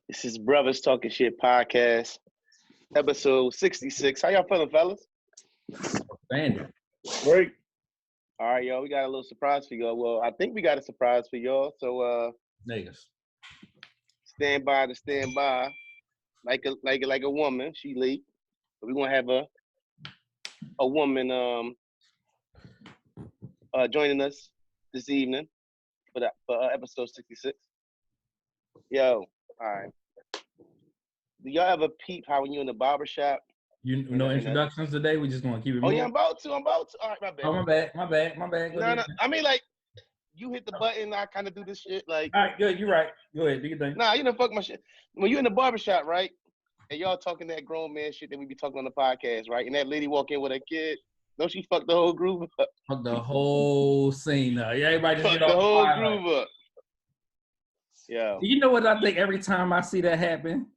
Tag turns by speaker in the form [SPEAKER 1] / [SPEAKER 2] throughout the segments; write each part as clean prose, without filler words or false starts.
[SPEAKER 1] This is Brothers Talking Shit podcast, episode 66. How y'all feeling, fellas?
[SPEAKER 2] Standard.
[SPEAKER 3] Great.
[SPEAKER 1] All right, y'all. We got a little surprise for y'all. Well, I think we got a surprise for y'all. So,
[SPEAKER 2] Niggas.
[SPEAKER 1] stand by to stand by, like a woman. She late, but we gonna have a woman joining us this evening for episode 66. Yo, all right. Do y'all ever peep how when you in the barbershop?
[SPEAKER 2] No introductions today. We just gonna keep it moving.
[SPEAKER 1] Oh yeah, I'm about to. All right, my bad.
[SPEAKER 2] Oh, my bad.
[SPEAKER 1] No. I mean, like, you hit the button, I kind of do this shit. Like,
[SPEAKER 2] all right, good. You're right. Go ahead. Do your thing.
[SPEAKER 1] Nah, you done fuck my shit. When you in the barbershop, right? And y'all talking that grown man shit that we be talking on the podcast, right? And that lady walk in with her kid. Don't she fuck the whole group up?
[SPEAKER 2] Fuck the whole scene up. Yeah, everybody just
[SPEAKER 1] Fuck
[SPEAKER 2] get
[SPEAKER 1] the
[SPEAKER 2] off
[SPEAKER 1] whole
[SPEAKER 2] fire.
[SPEAKER 1] group up. Yeah.
[SPEAKER 2] You know what I think every time I see that happen?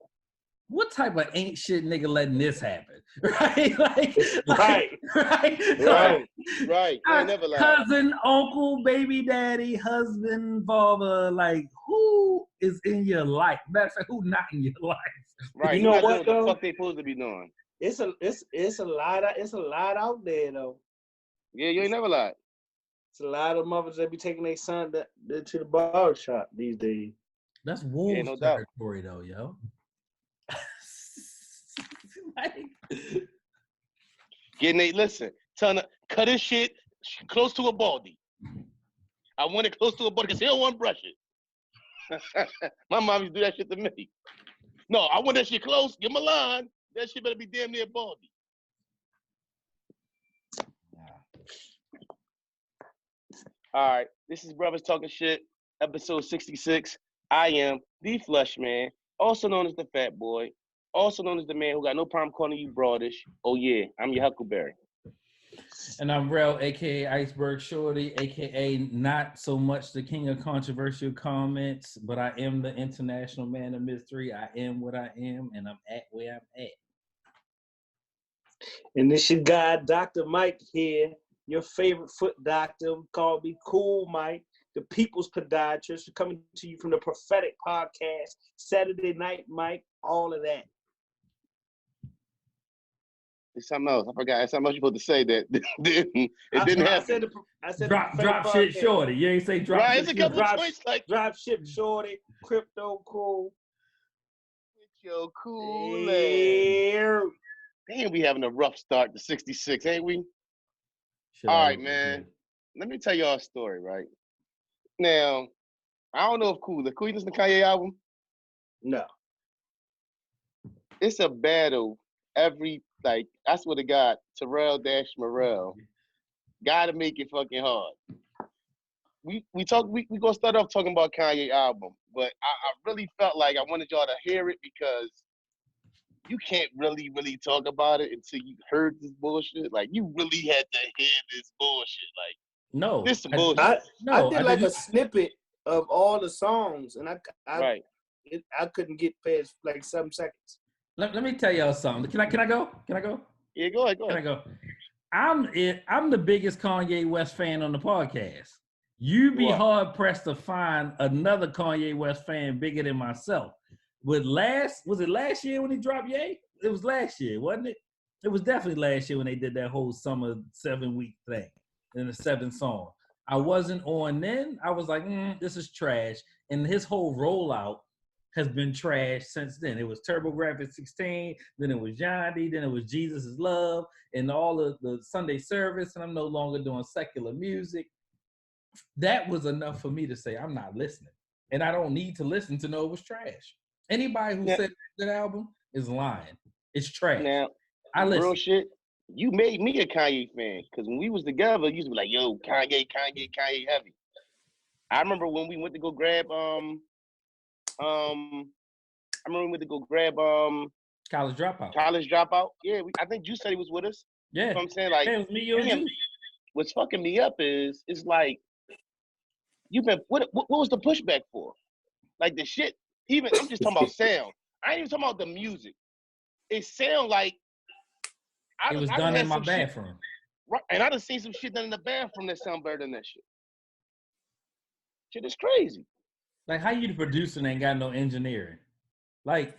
[SPEAKER 2] What type of ain't shit nigga letting this happen? Right? Right.
[SPEAKER 1] I never lied.
[SPEAKER 2] Cousin, uncle, baby daddy, husband, father, like who is in your life? Matter of fact, who not in your life?
[SPEAKER 1] Right.
[SPEAKER 3] You know what
[SPEAKER 1] the fuck they supposed to be doing?
[SPEAKER 3] It's a lot out there though.
[SPEAKER 1] Yeah, you ain't never lied.
[SPEAKER 3] It's a lot of mothers that be taking their son to the barber shop these days.
[SPEAKER 2] That's wolves
[SPEAKER 1] no doubt.
[SPEAKER 2] territory though, yo.
[SPEAKER 1] Listen, telling her, cut his shit close to a baldy. I want it close to a baldy because he don't want to brush it. My mom used to do that shit to me. No, I want that shit close. Give him a line. That shit better be damn near baldy. All right, this is Brothers Talking Shit, episode 66. I am the Flush Man, also known as the Fat Boy, also known as the man who got no problem calling you broadish. Oh yeah, I'm your Huckleberry.
[SPEAKER 2] And I'm Rel, a.k.a. Iceberg Shorty, a.k.a. not so much the king of controversial comments, but I am the international man of mystery. I am what I am, and I'm at where I'm at.
[SPEAKER 3] And this your guy, Dr. Mike here, your favorite foot doctor. Call me Cool Mike, the people's podiatrist, coming to you from the Prophetic Podcast, Saturday Night Mike, all of that.
[SPEAKER 1] It's something else. I forgot. It's something else you're supposed to say that it didn't happen.
[SPEAKER 3] I said
[SPEAKER 2] drop shit shorty. You ain't say drop shit.
[SPEAKER 1] Right, it's a couple of points like
[SPEAKER 3] drop ship shorty, crypto cool.
[SPEAKER 1] With your cool ass. Damn, we having a rough start to 66, ain't we?
[SPEAKER 2] Shit,
[SPEAKER 1] all right, man. Let me tell y'all a story, right? Now, I don't know if Cool you listen to Kanye album?
[SPEAKER 3] No.
[SPEAKER 1] It's a battle every, like, I swear to God, Terrell - Morrell. Gotta make it fucking hard. We gonna start off talking about Kanye album, but I really felt like I wanted y'all to hear it because you can't really talk about it until you heard this bullshit. Like, you really had to hear this bullshit. Like,
[SPEAKER 2] no,
[SPEAKER 1] this some bullshit.
[SPEAKER 3] I did like a snippet of all the songs, and I couldn't get past like 7 seconds.
[SPEAKER 2] Let me tell y'all something. Can I go?
[SPEAKER 1] Yeah, go ahead.
[SPEAKER 2] Can I go? I'm the biggest Kanye West fan on the podcast. You'd be hard pressed to find another Kanye West fan bigger than myself. Was it last year when he dropped Ye? It was last year, wasn't it? It was definitely last year when they did that whole summer 7-week thing and the 7 song. I wasn't on then. I was like, this is trash. And his whole rollout has been trash since then. It was TurboGrafx 16, then it was Yandhi, then it was Jesus is Love, and all of the Sunday service, and I'm no longer doing secular music. That was enough for me to say, I'm not listening. And I don't need to listen to know it was trash. Anybody who said that album is lying. It's trash.
[SPEAKER 1] Now,
[SPEAKER 2] I listen.
[SPEAKER 1] Real shit, you made me a Kanye fan, because when we was together, you used to be like, yo, Kanye heavy. I remember when we went to go grab,
[SPEAKER 2] College Dropout.
[SPEAKER 1] College Dropout. Yeah, I think you said he was with us.
[SPEAKER 2] Yeah.
[SPEAKER 1] You know what I'm saying? Like,
[SPEAKER 2] it was me, you, and you.
[SPEAKER 1] What's fucking me up is like, what was the pushback for? Like, the shit, even, I'm just talking about sound. I ain't even talking about the music. It sound like
[SPEAKER 2] it was done in my bathroom.
[SPEAKER 1] Right, and I done seen some shit done in the bathroom that sound better than that shit. Shit is crazy.
[SPEAKER 2] Like, how you the producer and ain't got no engineering? Like,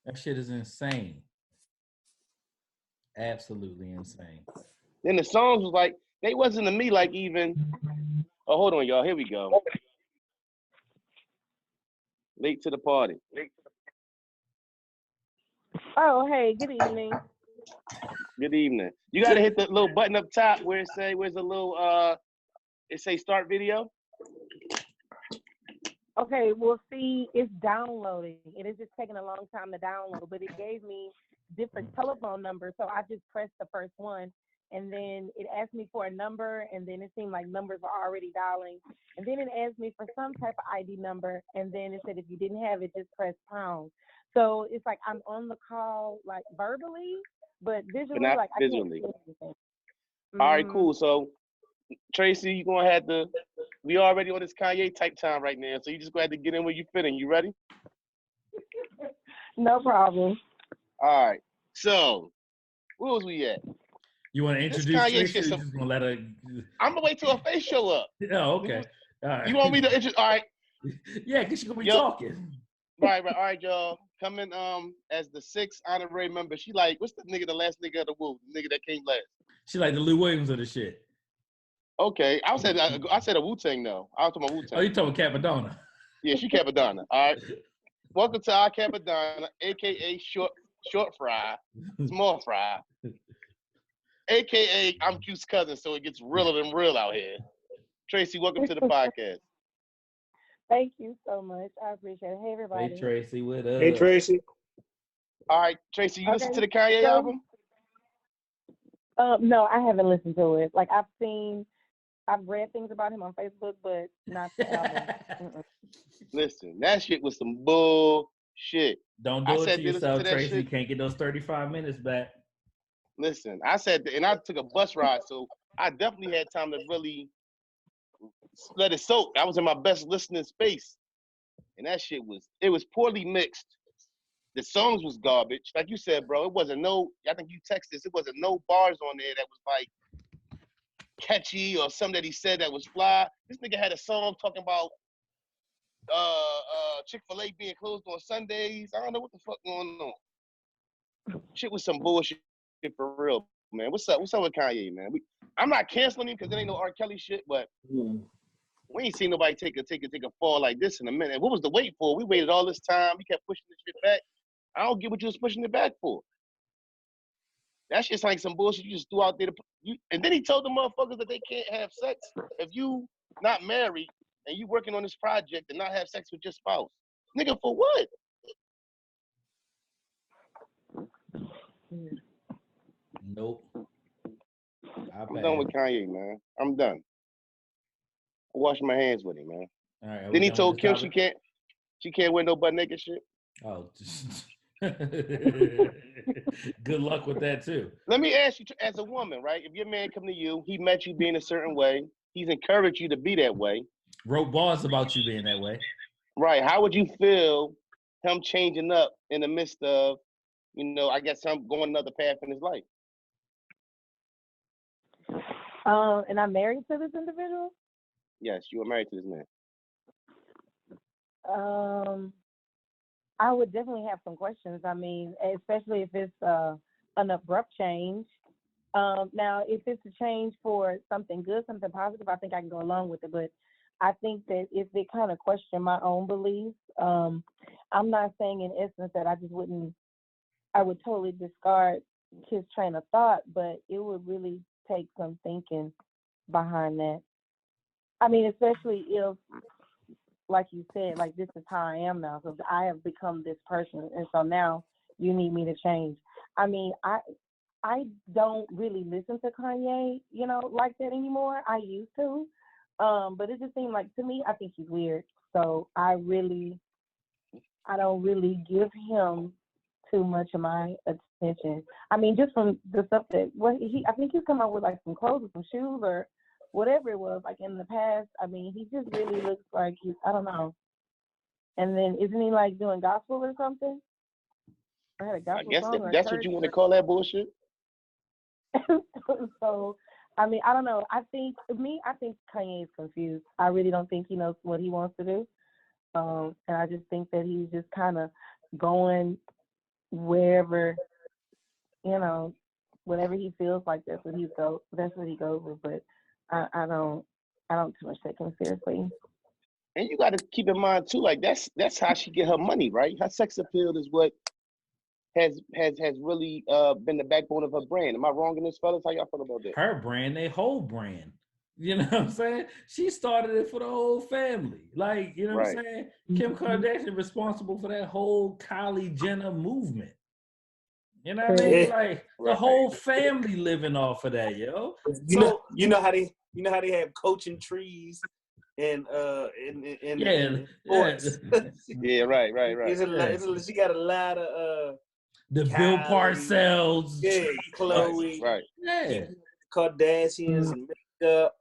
[SPEAKER 2] that shit is insane. Absolutely insane.
[SPEAKER 1] Then the songs was like, they wasn't to me like even. Oh, hold on, y'all. Here we go. Late to the party.
[SPEAKER 4] Oh, hey, good evening.
[SPEAKER 1] Good evening. You gotta hit the little button up top where it say, where's the little it say start video.
[SPEAKER 4] Okay, well, see, it's downloading. It is just taking a long time to download, but it gave me different telephone numbers, so I just pressed the first one, and then it asked me for a number, and then it seemed like numbers were already dialing, and then it asked me for some type of ID number, and then it said if you didn't have it, just press pound. So it's like I'm on the call, like verbally, but visually,
[SPEAKER 1] But not
[SPEAKER 4] like I can't
[SPEAKER 1] visually.
[SPEAKER 4] see anything.
[SPEAKER 1] All right, cool. So Tracy, you're gonna have to. We already on this Kanye type time right now, so you just gonna have to get in where you fit in. You ready?
[SPEAKER 4] No problem.
[SPEAKER 1] All right. So, where was we at?
[SPEAKER 2] You want to
[SPEAKER 1] This
[SPEAKER 2] introduce
[SPEAKER 1] Kanye
[SPEAKER 2] Tracy?
[SPEAKER 1] shit.
[SPEAKER 2] Or you just gonna let her?
[SPEAKER 1] I'm gonna wait till her face show up.
[SPEAKER 2] Oh, okay. All right.
[SPEAKER 1] You want me to introduce? All right.
[SPEAKER 2] Yeah, because she's gonna be
[SPEAKER 1] Yo.
[SPEAKER 2] talking.
[SPEAKER 1] Right. All right, y'all. Coming as the 6th honorary member. She like, what's the nigga, the last nigga of the Wu, the nigga that came last?
[SPEAKER 2] She like the Lou Williams of the shit.
[SPEAKER 1] Okay, I said a Wu-Tang though. I was talking about Wu-Tang.
[SPEAKER 2] Oh, you talking Capadonna?
[SPEAKER 1] Yeah, she Capadonna. All right. Welcome to our Capadonna, aka short fry, small fry, aka I'm Q's cousin, so it gets realer than real out here. Tracy, welcome to the podcast.
[SPEAKER 4] Thank you so much. I appreciate it. Hey, everybody.
[SPEAKER 2] Hey Tracy, what up?
[SPEAKER 3] Hey, Tracy.
[SPEAKER 1] All right, Tracy, you listen
[SPEAKER 4] Okay,
[SPEAKER 1] to the Kanye
[SPEAKER 4] so-
[SPEAKER 1] album?
[SPEAKER 4] No, I haven't listened to it. Like I've read things about him on Facebook, but not the album. Mm-mm.
[SPEAKER 1] Listen, that shit was some bullshit.
[SPEAKER 2] Don't
[SPEAKER 1] I
[SPEAKER 2] do it
[SPEAKER 1] said
[SPEAKER 2] to
[SPEAKER 1] they listen
[SPEAKER 2] yourself,
[SPEAKER 1] to that
[SPEAKER 2] Tracy.
[SPEAKER 1] shit.
[SPEAKER 2] You can't get those 35 minutes back.
[SPEAKER 1] Listen, I said, and I took a bus ride, so I definitely had time to really let it soak. I was in my best listening space, and that shit was poorly mixed. The songs was garbage, like you said, bro. It wasn't no. I think you texted this. It wasn't no bars on there that was like catchy or something that he said that was fly. This nigga had a song talking about Chick-fil-A being closed on Sundays. I don't know what the fuck going on. Shit was some bullshit for real, man. What's up? What's up with Kanye, man? I'm not canceling him because there ain't no R. Kelly shit, but we ain't seen nobody take a fall like this in a minute. What was the wait for? We waited all this time. We kept pushing this shit back. I don't get what you was pushing it back for. That's just like some bullshit you just threw out there. And then he told the motherfuckers that they can't have sex if you not married and you working on this project and not have sex with your spouse. Nigga, for what?
[SPEAKER 2] Nope.
[SPEAKER 1] I'm done with Kanye, man. I'm done. I wash my hands with him, man.
[SPEAKER 2] All right.
[SPEAKER 1] Then he told Kim she can't wear no butt naked shit.
[SPEAKER 2] Oh. Good luck with that too.
[SPEAKER 1] Let me ask you, as a woman, right? If your man come to you, he met you being a certain way, he's encouraged you to be that way.
[SPEAKER 2] Wrote bars about you being that way.
[SPEAKER 1] Right. How would you feel him changing up in the midst of, I guess him going another path in his life?
[SPEAKER 4] And I'm married to this individual?
[SPEAKER 1] Yes, you are married to this man.
[SPEAKER 4] I would definitely have some questions. I mean, especially if it's an abrupt change. Now, if it's a change for something good, something positive, I think I can go along with it. But I think that if they kind of question my own beliefs, I'm not saying in essence that I would totally discard his train of thought, but it would really take some thinking behind that. I mean, especially if, like you said, like this is how I am now. So I have become this person, and so now you need me to change. I mean, I don't really listen to Kanye, like that anymore. I used to, but it just seemed like, to me, I think he's weird. So I don't really give him too much of my attention. I mean, just from the stuff that I think he's come out with like some clothes or some shoes or whatever it was, like in the past. I mean, he just really looks like I don't know. And then isn't he like doing gospel or something? I had a gospel
[SPEAKER 1] I guess
[SPEAKER 4] song
[SPEAKER 1] if that's what you want to call that bullshit.
[SPEAKER 4] So, I mean, I don't know. I think Kanye is confused. I really don't think he knows what he wants to do. And I just think that he's just kind of going wherever, whenever he feels like that's what he goes with. But I don't too much take him seriously.
[SPEAKER 1] And you got to keep in mind too, like that's how she get her money, right? Her sex appeal is what has really been the backbone of her brand. Am I wrong in this, fellas? How y'all feel about that?
[SPEAKER 2] Her brand, their whole brand. You know what I'm saying? She started it for the whole family. Like, you know what I'm saying? Kim Kardashian responsible for that whole Kylie Jenner movement. You know what I mean? Like the whole family living off of that, yo.
[SPEAKER 3] You know how they have coaching trees and sports.
[SPEAKER 1] Yeah, right.
[SPEAKER 3] She got a lot of
[SPEAKER 2] the Bill Parcells,
[SPEAKER 3] Chloe,
[SPEAKER 1] right,
[SPEAKER 3] Kardashians and makeup.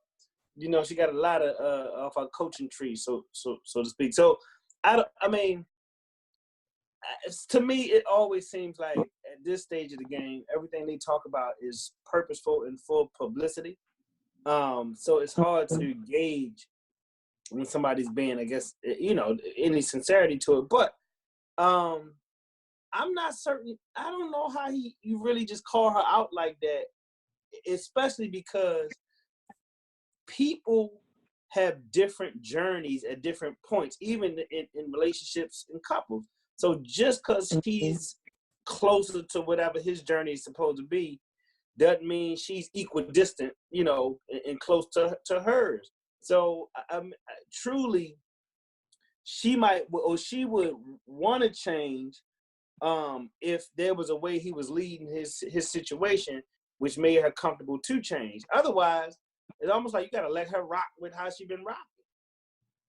[SPEAKER 3] She got a lot of off our coaching tree, so to speak. So I mean, to me, it always seems like at this stage of the game, everything they talk about is purposeful and full publicity. So it's hard to gauge when somebody's being, I guess, any sincerity to it. But I'm not certain. I don't know how you really just call her out like that, especially because people have different journeys at different points, even in relationships and couples. So just because he's closer to whatever his journey is supposed to be, doesn't mean she's equidistant, and close to hers. So truly, she would want to change if there was a way he was leading his situation, which made her comfortable to change. Otherwise, it's almost like you got to let her rock with how she been rocking.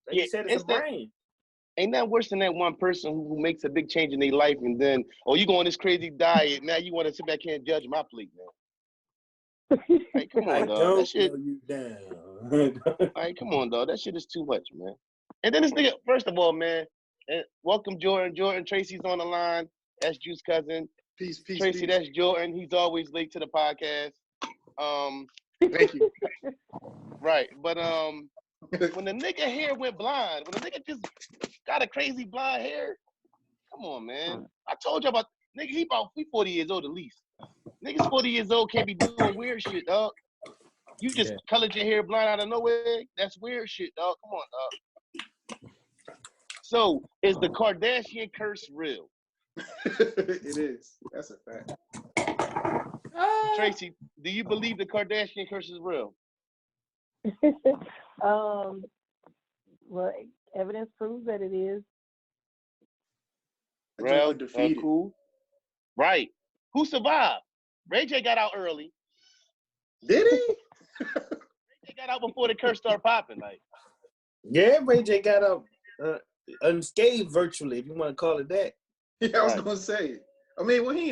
[SPEAKER 3] Like you said, it's a brain.
[SPEAKER 1] Ain't that worse than that one person who makes a big change in their life and then, you go on this crazy diet, now you want to sit back here and judge my plate, man. Like, come on, dog. That shit. You down. Like, come on, dog. That shit is too much, man. And then this nigga, first of all, man, welcome Jordan. Jordan, Tracy's on the line. That's Juice cousin.
[SPEAKER 5] Peace,
[SPEAKER 1] Tracy,
[SPEAKER 5] peace.
[SPEAKER 1] that's Jordan. He's always late to the podcast.
[SPEAKER 5] Thank you.
[SPEAKER 1] Right, but when the nigga hair went blind, when the nigga just got a crazy blonde hair, come on, man. I told you about nigga. He 40 years old at least. Niggas 40 years old can't be doing weird shit, dog. You just colored your hair blind out of nowhere. That's weird shit, dog. Come on, dog. So is the Kardashian curse real?
[SPEAKER 5] It is. That's a fact.
[SPEAKER 1] Tracy, do you believe the Kardashian curse is real?
[SPEAKER 4] Well, evidence proves that it is.
[SPEAKER 1] Real, cool. Right. Who survived? Ray J got out early.
[SPEAKER 5] Did he?
[SPEAKER 1] Ray J got out before the curse started popping. Like,
[SPEAKER 3] yeah, Ray J got out unscathed virtually, if you want to call it that.
[SPEAKER 5] Yeah, I was gonna say. I mean, when he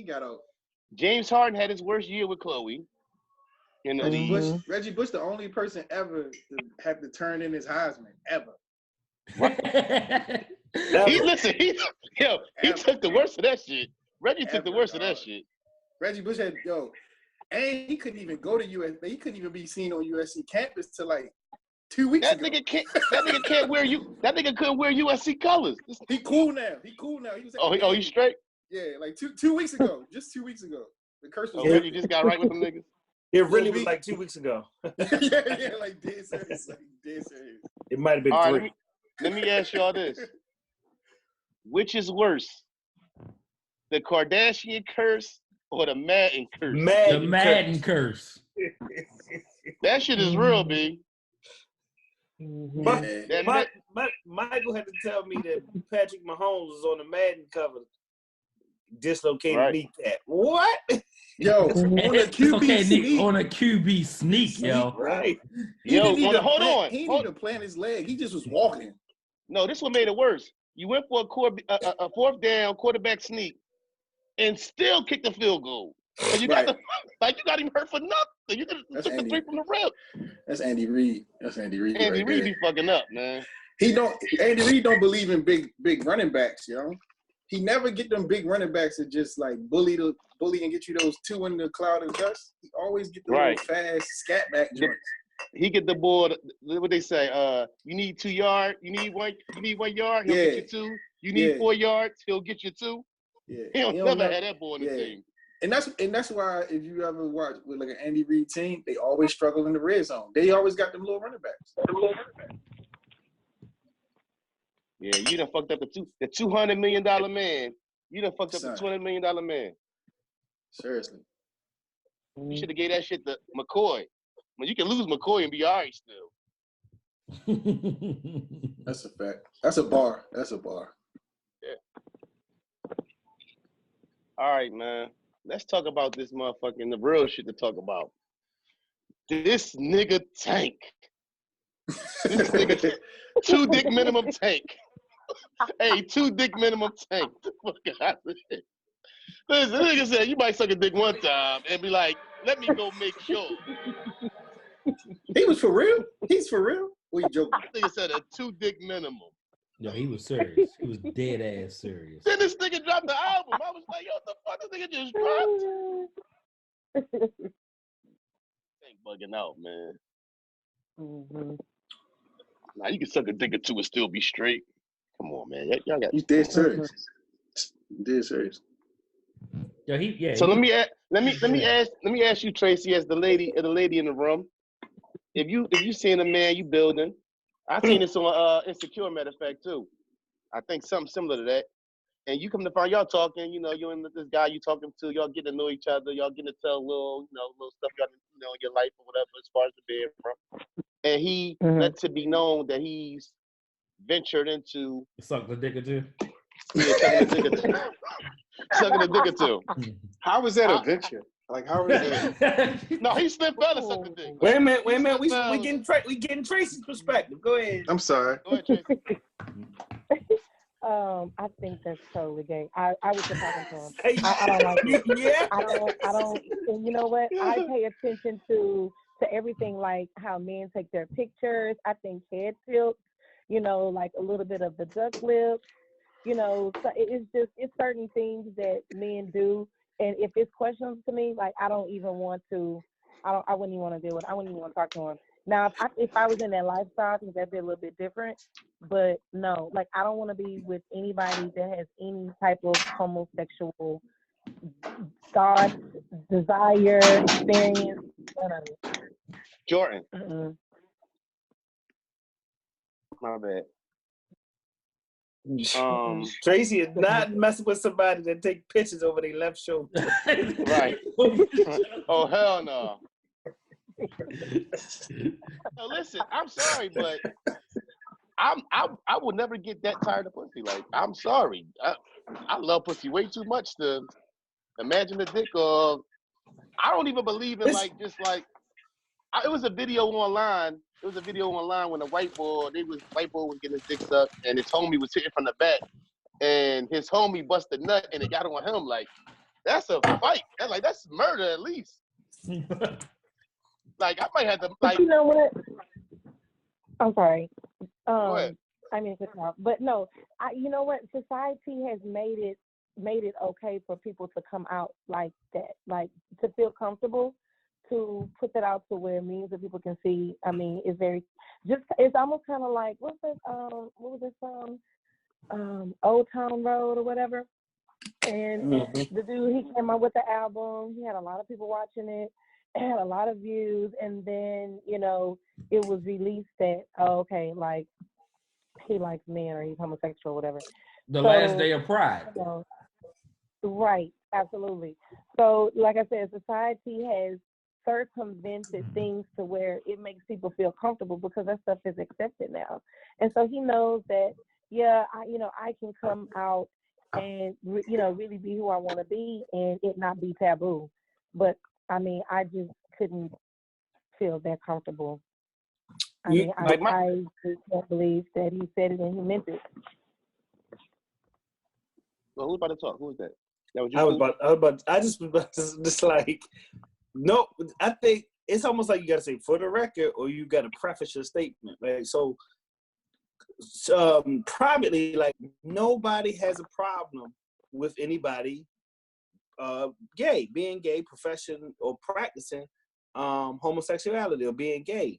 [SPEAKER 5] got out.
[SPEAKER 1] James Harden had his worst year with Chloe.
[SPEAKER 5] Reggie Bush, the only person ever to have to turn in his Heisman ever.
[SPEAKER 1] He took the worst of that shit. Reggie took the worst of that shit.
[SPEAKER 5] Reggie Bush had and he couldn't even go to USC. He couldn't even be seen on USC campus till like 2 weeks ago.
[SPEAKER 1] That nigga can't wear That nigga couldn't wear USC colors.
[SPEAKER 5] He cool now. He was
[SPEAKER 1] he straight?
[SPEAKER 5] Yeah, like two weeks ago. Just 2 weeks ago. The curse was.
[SPEAKER 1] Reggie just got right with them niggas.
[SPEAKER 3] It really was like 2 weeks ago.
[SPEAKER 5] yeah, like dead serious.
[SPEAKER 3] It might have been
[SPEAKER 1] all
[SPEAKER 3] 3.
[SPEAKER 1] Right, let me ask y'all this. Which is worse? The Kardashian curse or the Madden curse?
[SPEAKER 2] The Madden curse.
[SPEAKER 1] That shit is real, B.
[SPEAKER 3] Michael had to tell me that Patrick Mahomes was on the Madden cover. Dislocated kneecap. What?
[SPEAKER 5] Yo, on a QB sneak.
[SPEAKER 2] On a QB sneak, yo.
[SPEAKER 3] Right.
[SPEAKER 1] Hold on.
[SPEAKER 5] He didn't even plant his leg. He just was walking.
[SPEAKER 1] No, this one made it worse. You went for a fourth down quarterback sneak and still kicked the field goal. And you got you got him hurt for nothing. You took the 3 from the rip.
[SPEAKER 5] That's Andy Reid.
[SPEAKER 1] Andy Reid be fucking up, man.
[SPEAKER 5] Andy Reid don't believe in big running backs, yo. He never get them big running backs that just like bully and get you those 2 in the cloud of dust. He always get the little fast scat back joints.
[SPEAKER 1] He get the ball. What they say? You need 2 yards. You need 1 yard. He'll get you 2. You need 4 yards. He'll get you 2.
[SPEAKER 5] Yeah.
[SPEAKER 1] He'll never have that ball in the team.
[SPEAKER 5] And that's why if you ever watch with like an Andy Reid team, they always struggle in the red zone. They always got them little running backs.
[SPEAKER 1] Yeah, you done fucked up the $200 million man. You done fucked up the $200 million man.
[SPEAKER 5] Seriously.
[SPEAKER 1] You should have gave that shit to McCoy. Well, you can lose McCoy and be all right still.
[SPEAKER 5] That's a fact. That's a bar.
[SPEAKER 1] Yeah. All right, man. Let's talk about this motherfucking, the real shit to talk about. This nigga Tank. This nigga, 2 dick minimum Tank. Hey, 2 dick minimum Tank. Fuck out of here. Listen, the nigga said you might suck a dick one time and be like, let me go make sure.
[SPEAKER 5] He was for real? He's for real? Or you joking?
[SPEAKER 1] This nigga said a 2 dick minimum.
[SPEAKER 2] No, he was serious. He was dead ass serious.
[SPEAKER 1] Then this nigga dropped the album. I was like, yo, what the fuck? This nigga just dropped. Ain't bugging out, man.
[SPEAKER 4] Mm-hmm.
[SPEAKER 1] Nah, you can suck a dick or 2 and still be straight. Come on, man. Y'all got.
[SPEAKER 5] He's dead serious. Dead serious.
[SPEAKER 2] Yeah,
[SPEAKER 1] So let me ask you, Tracy, as the lady in the room. If you seen a man you building, I seen this on Insecure, matter of fact, too. I think something similar to that. And you come to find y'all talking, you know, you and this guy you talking to, y'all getting to know each other, y'all getting to tell little stuff y'all in your life or whatever as far as the bedroom. And he lets it be known that he's ventured into
[SPEAKER 2] suck the dick or 2.
[SPEAKER 1] Yeah, sucking a dick or 2.
[SPEAKER 5] How was that a venture? Like, how was that?
[SPEAKER 1] No, he slipped fell and sucked the dick.
[SPEAKER 3] Wait a minute. We getting Tracy's perspective. Go ahead.
[SPEAKER 5] I'm sorry.
[SPEAKER 1] Go ahead, Tracy.
[SPEAKER 4] I think that's totally gay. I was just talking to him. I don't like it.
[SPEAKER 3] Yeah.
[SPEAKER 4] I don't. And you know what? I pay attention to everything, like how men take their pictures. I think head tilts, like a little bit of the duck lips. So it's certain things that men do. And if it's questions to me, like I wouldn't even want to deal with it. I wouldn't even want to talk to him. Now, if I was in that lifestyle, I think that'd be a little bit different. But no, like I don't want to be with anybody that has any type of homosexual thought, desire, experience, none of it.
[SPEAKER 1] Jordan.
[SPEAKER 4] Mm-mm.
[SPEAKER 1] My bad.
[SPEAKER 3] Tracy is not messing with somebody that take pictures over their left shoulder.
[SPEAKER 1] Right. Oh, hell no. No, listen, I'm sorry, but I will never get that tired of pussy. Like, I'm sorry. I love pussy way too much to imagine the dick of. I don't even believe in it was a video online. It was a video online when a white boy was getting his dick sucked, and his homie was hitting from the back, and his homie busted nut, and it got on him. Like, that's a fight. That's murder at least. Like, I might have to like.
[SPEAKER 4] You know what? I'm sorry.
[SPEAKER 1] Go ahead.
[SPEAKER 4] I mean, but no, you know what? Society has made it okay for people to come out like that, like to feel comfortable. To put that out to where it means that people can see. I mean, it's almost kind of like, what was this song? Old Town Road or whatever. And the dude, he came out with the album. He had a lot of people watching it. It had a lot of views. And then, it was released that, like, he likes men or he's homosexual or whatever.
[SPEAKER 2] Last day of Pride.
[SPEAKER 4] Right, absolutely. So, like I said, society has circumvented things to where it makes people feel comfortable because that stuff is accepted now. And so he knows that, I can come out and, really be who I want to be and it not be taboo. But, I mean, I just couldn't feel that comfortable. I just can't believe that he said it and he meant it.
[SPEAKER 1] Well, who's about to talk? Who is that?
[SPEAKER 3] I just was about to just like, no, I think it's almost like you got to say for the record or you got to preface your statement, right? So privately, like nobody has a problem with anybody being gay, profession or practicing homosexuality or being gay.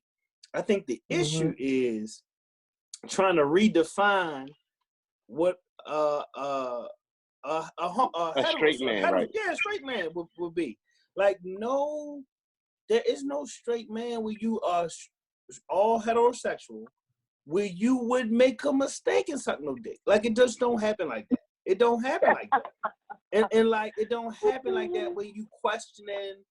[SPEAKER 3] I think the issue is trying to redefine what a
[SPEAKER 1] straight man, right?
[SPEAKER 3] Yeah, a straight man would be. Like, no, there is no straight man where you are all heterosexual, where you would make a mistake and suck no dick. Like, it just don't happen like that. It don't happen like that. And like, it don't happen like that where you questioning.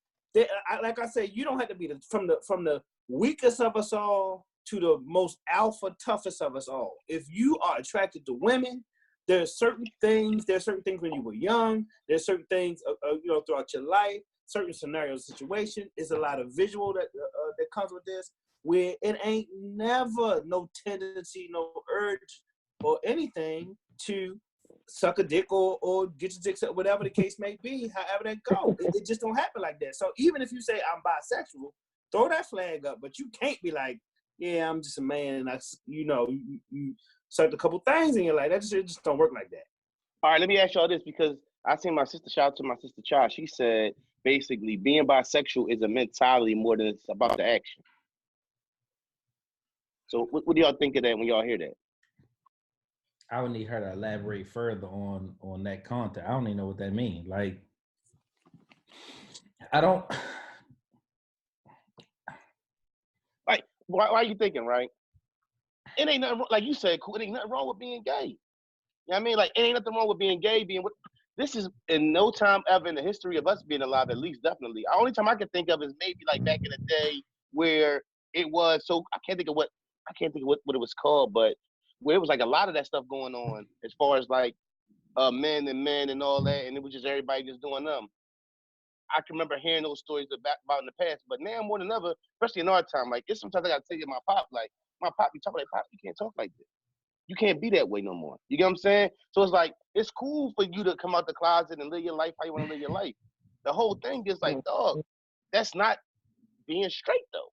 [SPEAKER 3] Like I said, you don't have to be from the weakest of us all to the most alpha toughest of us all. If you are attracted to women, there's certain things when you were young, there's certain things throughout your life, certain scenarios, situation. It's a lot of visual that comes with this, where it ain't never no tendency, no urge or anything to suck a dick or get your dick sucked, whatever the case may be, however that go. It just don't happen like that. So even if you say I'm bisexual, throw that flag up, but you can't be like, yeah, I'm just a man and you sucked a couple things in your life. It just don't work like that.
[SPEAKER 1] All right, let me ask y'all this, because I seen my sister, shout out to my sister Cha, she said basically being bisexual is a mentality more than it's about the action. So what do y'all think of that when y'all hear that?
[SPEAKER 2] I would need her to elaborate further on that content. I don't even know what that means. Like, I don't.
[SPEAKER 1] Like, why are you thinking, right? It ain't nothing, like you said, cool. It ain't nothing wrong with being gay. You know what I mean? Like, it ain't nothing wrong with being gay. This is in no time ever in the history of us being alive, at least definitely. The only time I can think of is maybe like back in the day where it was. So I can't think of what it was called, but where it was like a lot of that stuff going on as far as like men and all that, and it was just everybody just doing them. I can remember hearing those stories about in the past, but now more than ever, especially in our time, like it's sometimes I gotta tell you my pop, like my pop, you talk like pop, you can't talk like this. You can't be that way no more. You get what I'm saying? So it's like it's cool for you to come out the closet and live your life how you want to live your life. The whole thing is like, dog, that's not being straight though.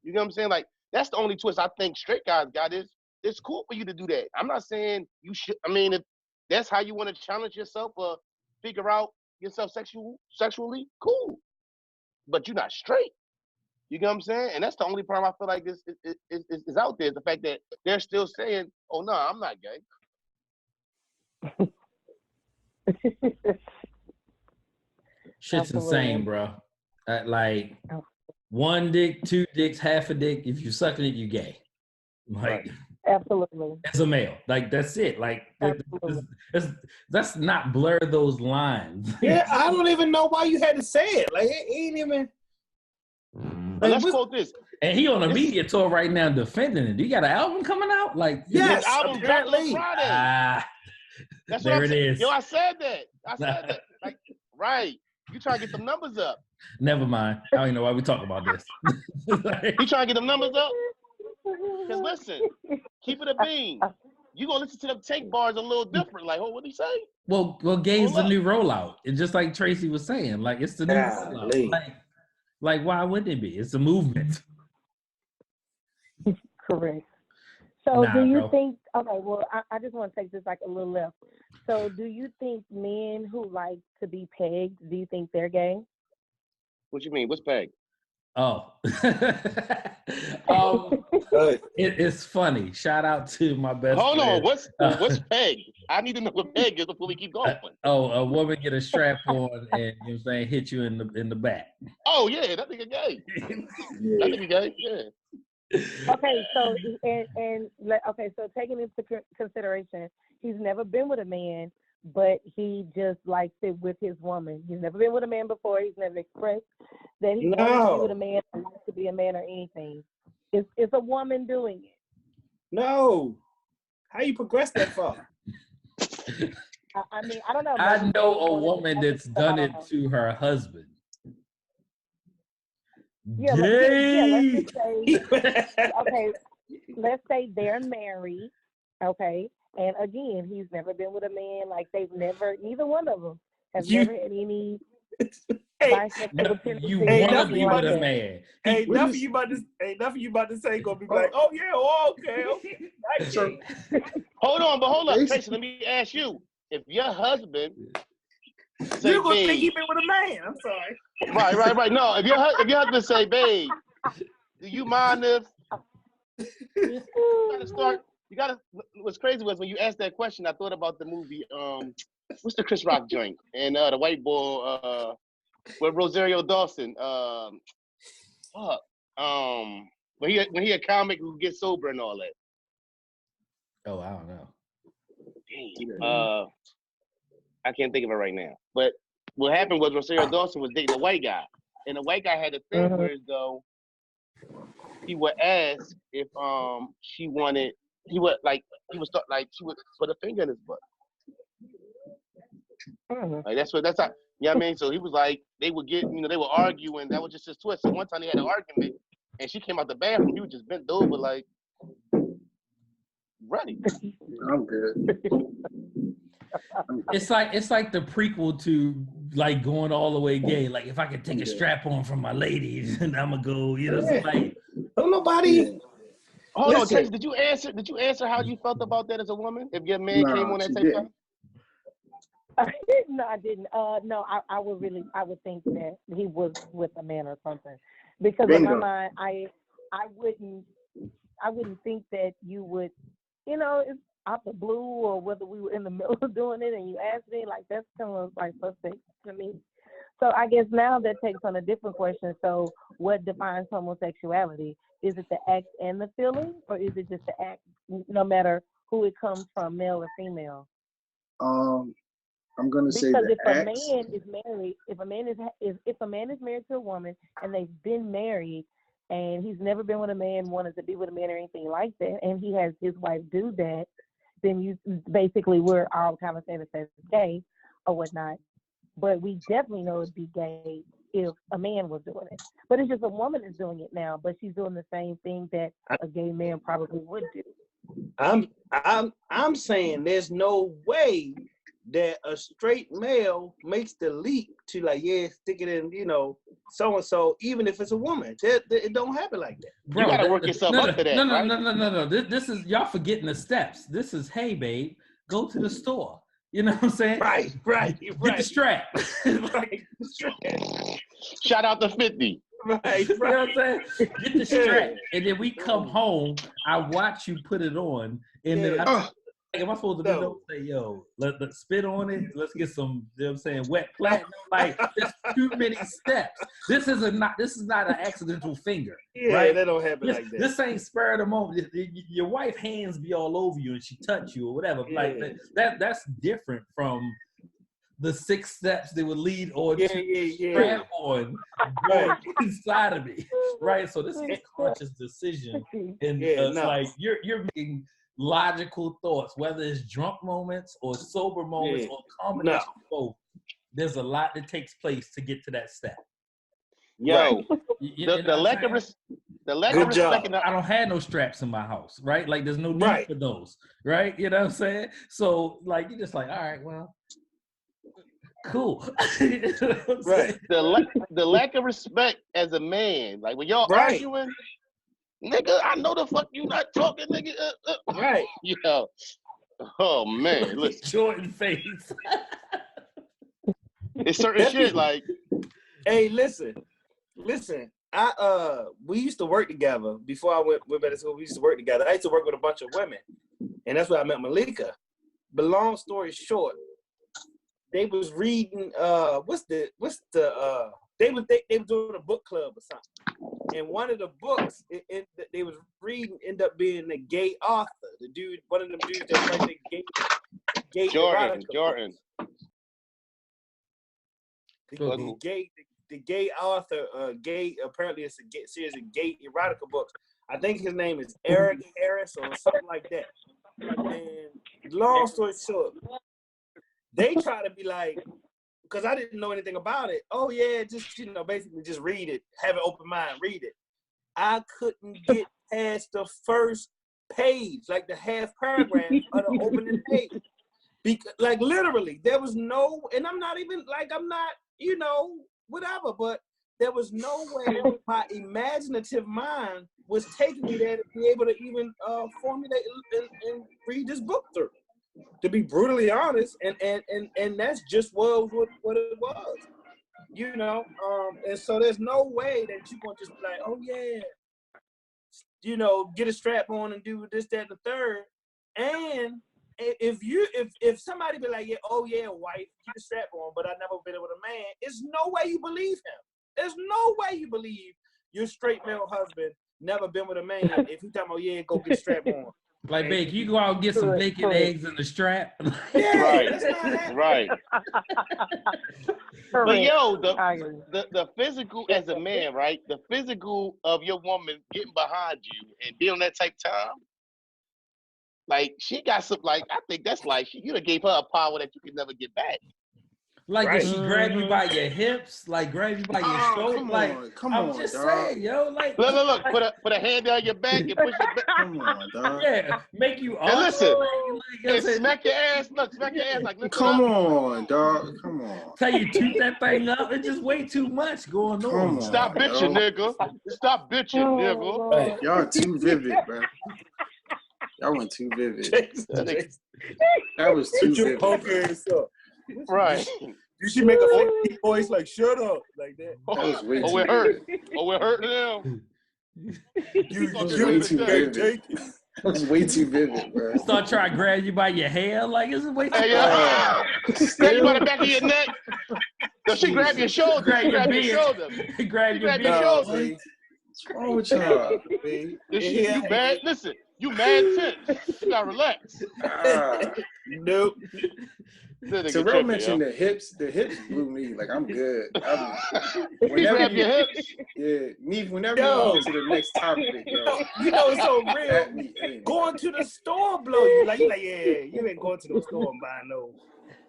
[SPEAKER 1] You get what I'm saying? Like that's the only twist I think straight guys got is it's cool for you to do that. I'm not saying you should. I mean, if that's how you want to challenge yourself or figure out yourself sexually, cool. But you're not straight. You get what I'm saying? And that's the only problem I feel like is out there, is the fact that they're still saying, oh, no, I'm not gay.
[SPEAKER 2] Shit's insane, bro. Like, one dick, two dicks, half a dick. If you sucking it, you gay. Like,
[SPEAKER 4] absolutely.
[SPEAKER 2] As a male. Like, that's it. Like, let's not blur those lines.
[SPEAKER 3] Yeah, I don't even know why you had to say it. Like, it ain't even...
[SPEAKER 1] Let's quote this.
[SPEAKER 2] And he on a media tour right now defending it. You got an album coming out? Like,
[SPEAKER 3] yes,
[SPEAKER 1] album dropped on Friday. That's
[SPEAKER 2] there
[SPEAKER 1] what
[SPEAKER 2] it is.
[SPEAKER 1] Yo, I said that. Like, right. You trying to get them numbers up.
[SPEAKER 2] Never mind. I don't even know why we talk about this.
[SPEAKER 1] You trying to get them numbers up? Because listen, keep it a bean. You gonna listen to them take bars a little different. Like, oh, what'd he say?
[SPEAKER 2] Well, gay's the new rollout. It's just like Tracy was saying. Like, it's the new rollout. Like, why wouldn't it be? It's a movement.
[SPEAKER 4] Correct. So do you think, okay, well, I just want to take this like a little left. So do you think men who like to be pegged, do you think they're gay?
[SPEAKER 1] What you mean? What's pegged?
[SPEAKER 2] Oh. It's funny. Shout out to my best
[SPEAKER 1] friend.
[SPEAKER 2] Hold
[SPEAKER 1] on, what's peg? I need to know what peg is before we keep going.
[SPEAKER 2] A woman get a strap on and, you know what I'm saying, hit you in the back.
[SPEAKER 1] Oh yeah, that nigga gay. That nigga gay, yeah.
[SPEAKER 4] Okay, so taking into consideration, he's never been with a man, but he just likes it with his woman. He's never been with a man before. He's never expressed that he wants to be with a man or wants to be a man or anything. It's a woman doing it.
[SPEAKER 3] No. How you progress that far?
[SPEAKER 4] I mean, I don't know.
[SPEAKER 2] I know a woman that's done it to her husband.
[SPEAKER 4] Yeah, let's say, okay, let's say they're married, okay, and again, he's never been with a man, like neither one of them has never had any
[SPEAKER 2] you want to be with a man.
[SPEAKER 3] Ain't nothing you about to say gonna be like, oh yeah, okay.
[SPEAKER 1] Hold on, Tracy, let me ask you. If your husband
[SPEAKER 3] you're gonna think he been with a man. I'm sorry.
[SPEAKER 1] Right. No, if your husband say, babe, do you mind if You gotta start. You gotta. What's crazy was when you asked that question, I thought about the movie. What's the Chris Rock joint and the white boy with Rosario Dawson. Fuck. When he a comic who gets sober and all that.
[SPEAKER 2] Oh, I don't know.
[SPEAKER 1] Damn. I can't think of it right now. But what happened was Rosario Dawson was dating a white guy, and the white guy had a thing where though he would ask if she wanted. She would put a finger in his butt. Like that's how, you know what I mean? So he was like, they would they were arguing. That was just his twist. So one time they had an argument, and she came out the bathroom. He was just bent over, like, ready.
[SPEAKER 5] I'm good.
[SPEAKER 2] It's like the prequel to like going all the way gay. Like if I could take a strap on from my ladies, and I'm gonna go, it's like
[SPEAKER 3] don't nobody.
[SPEAKER 1] Hold on, Chase, did you answer how you felt about that as a woman? If your man came on that same time?
[SPEAKER 4] No, I didn't. No, I would think that he was with a man or something, because in my mind, I wouldn't think that you would, it's out the blue, or whether we were in the middle of doing it and you asked me, like that's kind of like suspect to me. So I guess now that takes on a different question. So what defines homosexuality? Is it the act and the feeling, or is it just the act, no matter who it comes from, male or female?
[SPEAKER 5] I'm gonna say
[SPEAKER 4] because if
[SPEAKER 5] a
[SPEAKER 4] man is married, if a man is married to a woman and they've been married and he's never been with a man, wanted to be with a man or anything like that, and he has his wife do that, then we're all kind of saying that that's gay or whatnot. But we definitely know it'd be gay if a man was doing it. But it's just a woman is doing it now, but she's doing the same thing that a gay man probably would do.
[SPEAKER 3] I'm saying there's no way that a straight male makes the leap to like, stick it in, so and so, even if it's a woman. It don't happen like that.
[SPEAKER 1] Bro, you gotta work yourself up to that.
[SPEAKER 2] No. This is y'all forgetting the steps. This is, hey babe, go to the store. You know what I'm saying?
[SPEAKER 3] Right.
[SPEAKER 2] Get the strap.
[SPEAKER 3] Right.
[SPEAKER 1] Shout out to 50.
[SPEAKER 3] Right.
[SPEAKER 2] You know what I'm saying? Get the strap. And then we come home, I watch you put it on, and then am I supposed to be say, yo, let's spit on it, let's get some, wet platinum? Like, there's too many steps. This is not an accidental finger.
[SPEAKER 3] Yeah,
[SPEAKER 2] right?
[SPEAKER 3] That don't happen like that.
[SPEAKER 2] This ain't spur of the moment. Your wife's hands be all over you and she touch you or whatever. Yeah. Like that's different from the 6 steps that would lead on to strap on inside of me. Right? So this is a conscious decision. And like you're making logical thoughts, whether it's drunk moments or sober moments or combination of both. There's a lot that takes place to get to that step.
[SPEAKER 1] Yo, the lack of respect.
[SPEAKER 2] I don't have no straps in my house, right? Like there's no need for those, right? You know what I'm saying? So like you're just like, all right, well, cool. You know
[SPEAKER 1] right. The lack of respect as a man, like when y'all arguing. Nigga, I know the fuck you not talking, nigga.
[SPEAKER 3] Right.
[SPEAKER 1] Yo. Oh, man. Listen.
[SPEAKER 2] Jordan face.
[SPEAKER 1] It's certain shit like.
[SPEAKER 3] Hey, listen. We used to work together. Before I went back to school, we used to work together. I used to work with a bunch of women. And that's where I met Malika. But long story short, they was reading, they was doing a book club or something. And one of the books they was reading ended up being the gay author. The dude, one of them dudes that wrote the gay
[SPEAKER 1] Jordan.
[SPEAKER 3] The gay author, apparently it's a series of gay erotica books. I think his name is Eric Harris or something like that. And long story short, they try to be like, because I didn't know anything about it. Oh yeah, just basically just read it, have an open mind, read it. I couldn't get past the first page, like the half paragraph of the opening page. Because, like literally, there was no, and I'm not, whatever, but there was no way my imaginative mind was taking me there to be able to even formulate and read this book through. To be brutally honest, and that's just what it was, and so there's no way that you gonna just be like, oh yeah, get a strap on and do this, that, and the third. And if somebody be like, wife, get a strap on, but I've never been with a man, there's no way you believe him. There's no way you believe your straight male husband never been with a man if he talking about, go get a strap on.
[SPEAKER 2] Like, babe, you go out and get some bacon, eggs, and a strap.
[SPEAKER 1] Right. But yo, the physical as a man, right? The physical of your woman getting behind you and being on that type of time, like she got some. Like I think that's like you done gave her a power that you can never get back.
[SPEAKER 2] Like if she grab you by your hips, like grab you by your shoulder,
[SPEAKER 5] come on,
[SPEAKER 2] I'm just
[SPEAKER 5] dog.
[SPEAKER 2] saying, yo, like
[SPEAKER 1] look, put a hand on your back and push it back.
[SPEAKER 5] Come on, dog.
[SPEAKER 2] Yeah, make you
[SPEAKER 1] and listen,
[SPEAKER 2] and
[SPEAKER 1] smack your ass. Look, smack your ass like.
[SPEAKER 5] Come on, dog. Come on.
[SPEAKER 2] Tell you toot that thing up. It's just way too much going on.
[SPEAKER 1] Stop bitching, nigga. Stop bitching, nigga.
[SPEAKER 5] Y'all too vivid, bro. Y'all went too vivid. That was too vivid.
[SPEAKER 1] Right.
[SPEAKER 3] You should make a fake voice like "shut up" like that.
[SPEAKER 5] That was way too
[SPEAKER 1] it hurt. It hurt them.
[SPEAKER 5] Way too vivid. That was way too vivid, bro.
[SPEAKER 2] Start trying to grab you by your hair, like it's way too.
[SPEAKER 1] Hey, grab you by the back of your neck. No, she grab your shoulder. Grab your shoulder.
[SPEAKER 2] Grab your
[SPEAKER 1] shoulder.
[SPEAKER 5] What's wrong with y'all, baby?
[SPEAKER 1] You mad? Listen, you mad tense. You gotta relax.
[SPEAKER 3] Nope.
[SPEAKER 5] Terrell mentioned the hips. The hips blew me. Like I'm good.
[SPEAKER 1] Grab your hips.
[SPEAKER 5] Yeah, Neef. Whenever you go to the next topic, yo.
[SPEAKER 3] It's so real. Going to the store blow you. Like you ain't going to the store and buying no.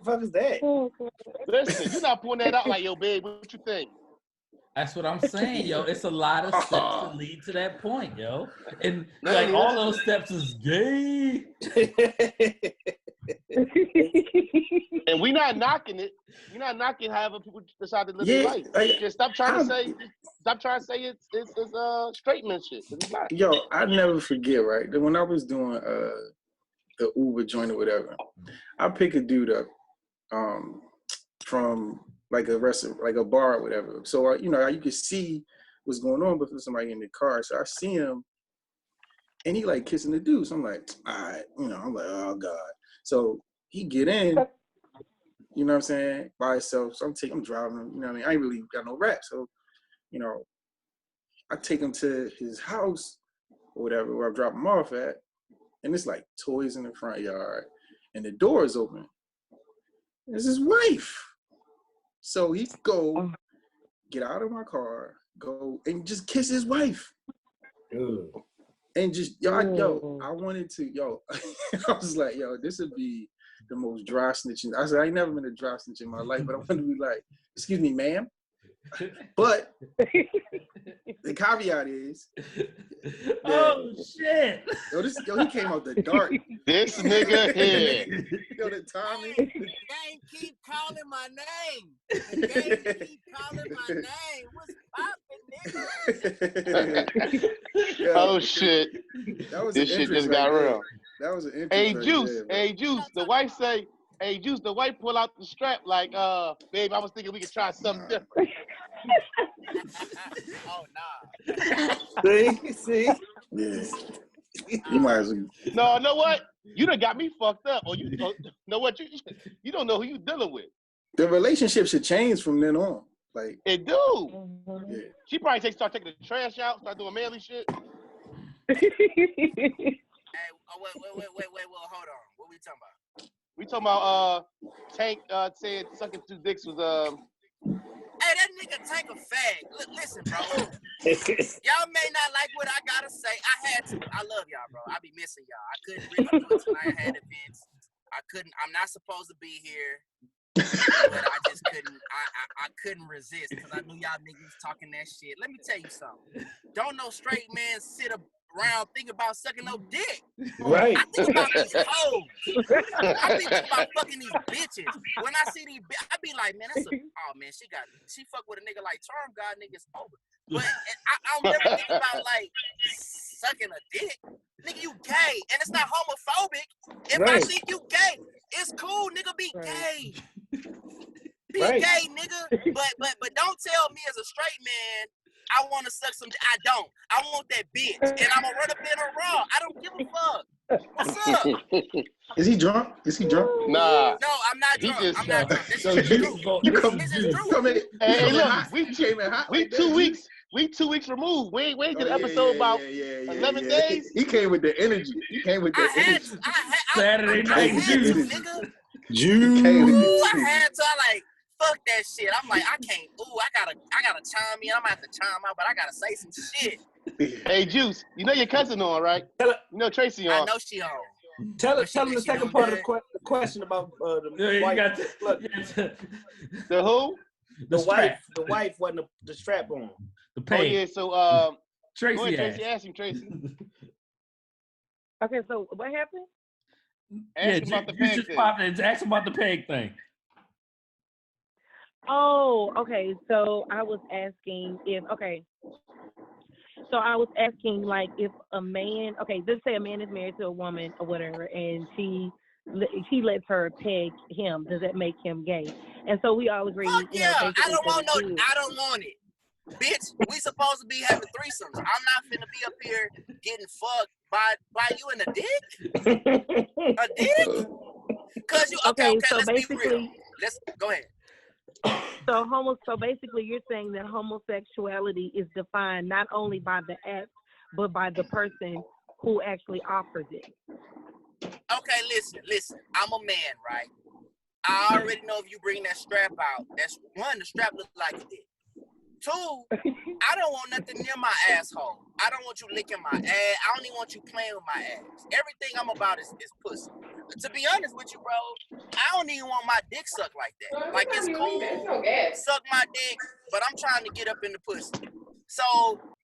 [SPEAKER 3] What the fuck is that?
[SPEAKER 1] Listen, you're not pulling that out like, yo, babe. What you think?
[SPEAKER 2] That's what I'm saying, yo. It's a lot of steps to lead to that point, yo. And like all those steps is gay.
[SPEAKER 1] And we not knocking it. We're not knocking however people decide to live their life. Just stop trying to say it's straight man shit. It's not.
[SPEAKER 5] Yo, I never forget, right? That when I was doing the Uber joint or whatever, I pick a dude up from like a restaurant, like a bar or whatever. So you could see what's going on before somebody in the car. So I see him and he like kissing the dude. So I'm like, all right, I'm like, oh God. So he get in, you know what I'm saying, by himself. So I'm driving him, you know what I mean? I ain't really got no rap. So, I take him to his house or whatever, where I drop him off at. And it's like toys in the front yard. And the door is open. It's his wife. So he go, get out of my car, go and just kiss his wife.
[SPEAKER 3] Ugh.
[SPEAKER 5] And just, I wanted to, I was like, this would be the most dry snitching. I said, I ain't never been a dry snitch in my life, but I wanted to be like, excuse me, ma'am. But the caveat is,
[SPEAKER 2] oh shit!
[SPEAKER 5] He came out the dark.
[SPEAKER 1] This nigga here.
[SPEAKER 5] The timing.
[SPEAKER 6] The gang keep calling my name. What's poppin', nigga?
[SPEAKER 1] Oh shit!
[SPEAKER 5] This
[SPEAKER 1] shit just got real.
[SPEAKER 5] That was an
[SPEAKER 1] Hey Juice. The wife say, "Hey Juice." The wife pull out the strap like, babe, I was thinking we could try something different.
[SPEAKER 6] Oh nah.
[SPEAKER 3] See?
[SPEAKER 5] Yeah. You might as well.
[SPEAKER 1] No, know what? You done got me fucked up. Or you know what? You don't know who you dealing with.
[SPEAKER 5] The relationship should change from then on. Like
[SPEAKER 1] it do.
[SPEAKER 5] Yeah.
[SPEAKER 1] She probably start taking the trash out, start doing manly shit.
[SPEAKER 6] Hey, wait, hold on. What we talking about?
[SPEAKER 1] We talking about Tank saying sucking 2 dicks was
[SPEAKER 6] Hey, that nigga Tank a fag. Listen, bro. Y'all may not like what I gotta say. I had to. I love y'all, bro. I be missing y'all. I couldn't really do it tonight. I had events. I'm not supposed to be here. But I just couldn't. I couldn't resist because I knew y'all niggas talking that shit. Let me tell you something. Don't no straight man sit around think about sucking no dick.
[SPEAKER 3] Right.
[SPEAKER 6] I think about these hoes. I think about fucking these bitches. When I see these, I be like, man, she fuck with a nigga like Term God, niggas over. But I'll never think about like sucking a dick. Nigga, you gay, and it's not homophobic. If I think you gay, it's cool, nigga. Be gay. Be gay, nigga. But don't tell me as a straight man I want to suck some. I don't. I want that bitch, and I'm gonna run up in her raw. I don't give a fuck. What's up?
[SPEAKER 5] Is he drunk? Is he drunk?
[SPEAKER 1] Nah.
[SPEAKER 6] No, I'm not
[SPEAKER 1] He
[SPEAKER 6] drunk.
[SPEAKER 1] just-
[SPEAKER 6] I'm not drunk. This
[SPEAKER 2] So
[SPEAKER 6] is
[SPEAKER 2] Juice
[SPEAKER 6] true.
[SPEAKER 2] is on-
[SPEAKER 5] You
[SPEAKER 2] this
[SPEAKER 5] come,
[SPEAKER 2] is
[SPEAKER 6] This is
[SPEAKER 2] Juice.
[SPEAKER 6] true.
[SPEAKER 5] come in.
[SPEAKER 1] Hey,
[SPEAKER 5] Come in
[SPEAKER 1] look,
[SPEAKER 5] hot.
[SPEAKER 1] we
[SPEAKER 5] You came in hot.
[SPEAKER 1] We
[SPEAKER 5] like that,
[SPEAKER 1] 2
[SPEAKER 5] Juice.
[SPEAKER 1] weeks. We 2 weeks removed. We ain't
[SPEAKER 5] Oh,
[SPEAKER 1] did
[SPEAKER 5] yeah,
[SPEAKER 1] episode about
[SPEAKER 5] yeah,
[SPEAKER 1] 11 days.
[SPEAKER 5] He came with the energy. He came with the
[SPEAKER 6] I had
[SPEAKER 5] energy.
[SPEAKER 6] to. I
[SPEAKER 2] Saturday
[SPEAKER 6] I
[SPEAKER 2] night
[SPEAKER 6] had to,
[SPEAKER 2] juice.
[SPEAKER 6] nigga.
[SPEAKER 5] He came with
[SPEAKER 6] Ooh,
[SPEAKER 5] the
[SPEAKER 6] I
[SPEAKER 5] energy.
[SPEAKER 6] had to. I like fuck that shit. I'm like, I can't. Ooh, I gotta chime in. I'm gonna have to chime out, but I gotta say some shit.
[SPEAKER 1] Hey, Juice, you know your cousin on, right?
[SPEAKER 3] Tell her-
[SPEAKER 1] You know Tracy
[SPEAKER 6] I
[SPEAKER 1] on.
[SPEAKER 6] know she on.
[SPEAKER 3] Tell
[SPEAKER 6] She
[SPEAKER 3] him the
[SPEAKER 6] doing
[SPEAKER 3] second part of
[SPEAKER 6] good.
[SPEAKER 3] the question about the
[SPEAKER 2] Yeah, you
[SPEAKER 3] wife.
[SPEAKER 2] got
[SPEAKER 3] Look,
[SPEAKER 1] The who?
[SPEAKER 3] the
[SPEAKER 2] strap,
[SPEAKER 3] wife wasn't the strap on.
[SPEAKER 2] the
[SPEAKER 1] Oh,
[SPEAKER 2] peg.
[SPEAKER 1] yeah, so, go
[SPEAKER 2] Tracy
[SPEAKER 1] ahead, Tracy.
[SPEAKER 2] asked.
[SPEAKER 1] Ask him, Tracy.
[SPEAKER 4] Okay, so what happened?
[SPEAKER 1] Ask him about the
[SPEAKER 2] you
[SPEAKER 1] peg
[SPEAKER 2] just
[SPEAKER 1] thing.
[SPEAKER 2] popped in. Ask him about the peg thing.
[SPEAKER 4] Oh, okay. So I was asking if like if a man, let's say a man is married to a woman or whatever, and she lets her peg him. Does that make him gay? And so we all agree,
[SPEAKER 6] Fuck yeah. I
[SPEAKER 4] basically
[SPEAKER 6] don't want
[SPEAKER 4] that
[SPEAKER 6] no.
[SPEAKER 4] it is.
[SPEAKER 6] I don't want it. Bitch, we supposed to be having threesomes. I'm not finna be up here getting fucked by you in the dick. A dick? Cause you okay.
[SPEAKER 4] So
[SPEAKER 6] Let's be real.
[SPEAKER 4] basically,
[SPEAKER 6] Let's go ahead.
[SPEAKER 4] so basically, you're saying that homosexuality is defined not only by the act, but by the person who actually offers it.
[SPEAKER 6] Okay, listen. I'm a man, right? I already know if you bring that strap out, that's one, the strap looks like a dick. Two, I don't want nothing near my asshole. I don't want you licking my ass. I don't even want you playing with my ass. Everything I'm about is pussy. To be honest with you, bro, I don't even want my dick sucked like that. Like, it's cool, suck my dick, but I'm trying to get up in the pussy. So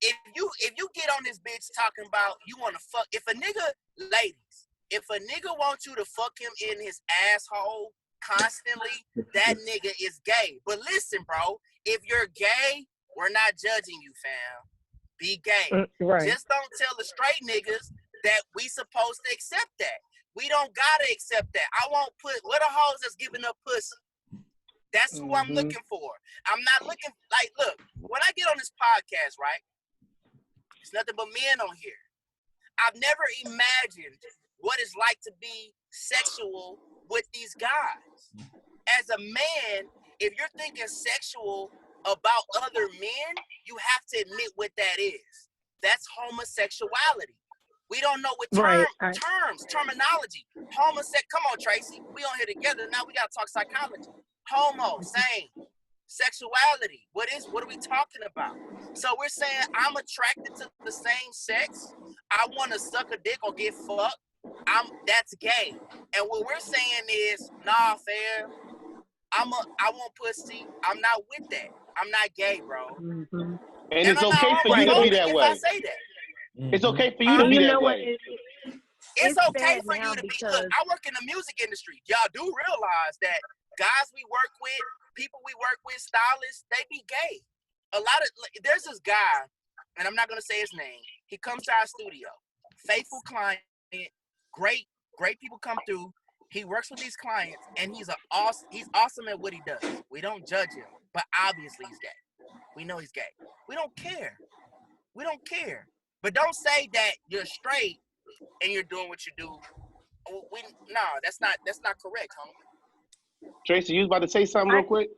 [SPEAKER 6] if you get on this bitch talking about you want to fuck, if a nigga, ladies, if a nigga wants you to fuck him in his asshole constantly, that nigga is gay. But listen, bro, if you're gay, we're not judging you, fam. Be gay.
[SPEAKER 4] Right.
[SPEAKER 6] Just don't tell the straight niggas that we supposed to accept that. We don't gotta accept that. I won't put what a hoes that's giving up pussy. That's who I'm looking for. I'm not looking like, look, when I get on this podcast, right? It's nothing but men on here. I've never imagined what it's like to be sexual with these guys. As a man, if you're thinking sexual about other men, you have to admit what that is. That's homosexuality. We don't know what terminology. Come on, Tracy. We on here together. Now we gotta talk psychology. Homo, same. Sexuality. What are we talking about? So we're saying I'm attracted to the same sex. I want to suck a dick or get fucked. That's gay. And what we're saying is, nah, fam. I want pussy. I'm not with that. I'm not gay, bro.
[SPEAKER 4] Mm-hmm.
[SPEAKER 1] And it's okay for you to be that way.
[SPEAKER 6] I say that.
[SPEAKER 1] It's okay for you to be that way.
[SPEAKER 6] It's okay for you to be. Look, I work in the music industry. Y'all do realize that guys we work with, people we work with, stylists, they be gay. There's this guy, and I'm not gonna say his name. He comes to our studio, faithful client, great people come through. He works with these clients, and he's awesome at what he does. We don't judge him, but obviously he's gay. We know he's gay. We don't care. But don't say that you're straight and you're doing what you do. No, that's not correct, homie.
[SPEAKER 1] Tracy, you was about to say something real quick?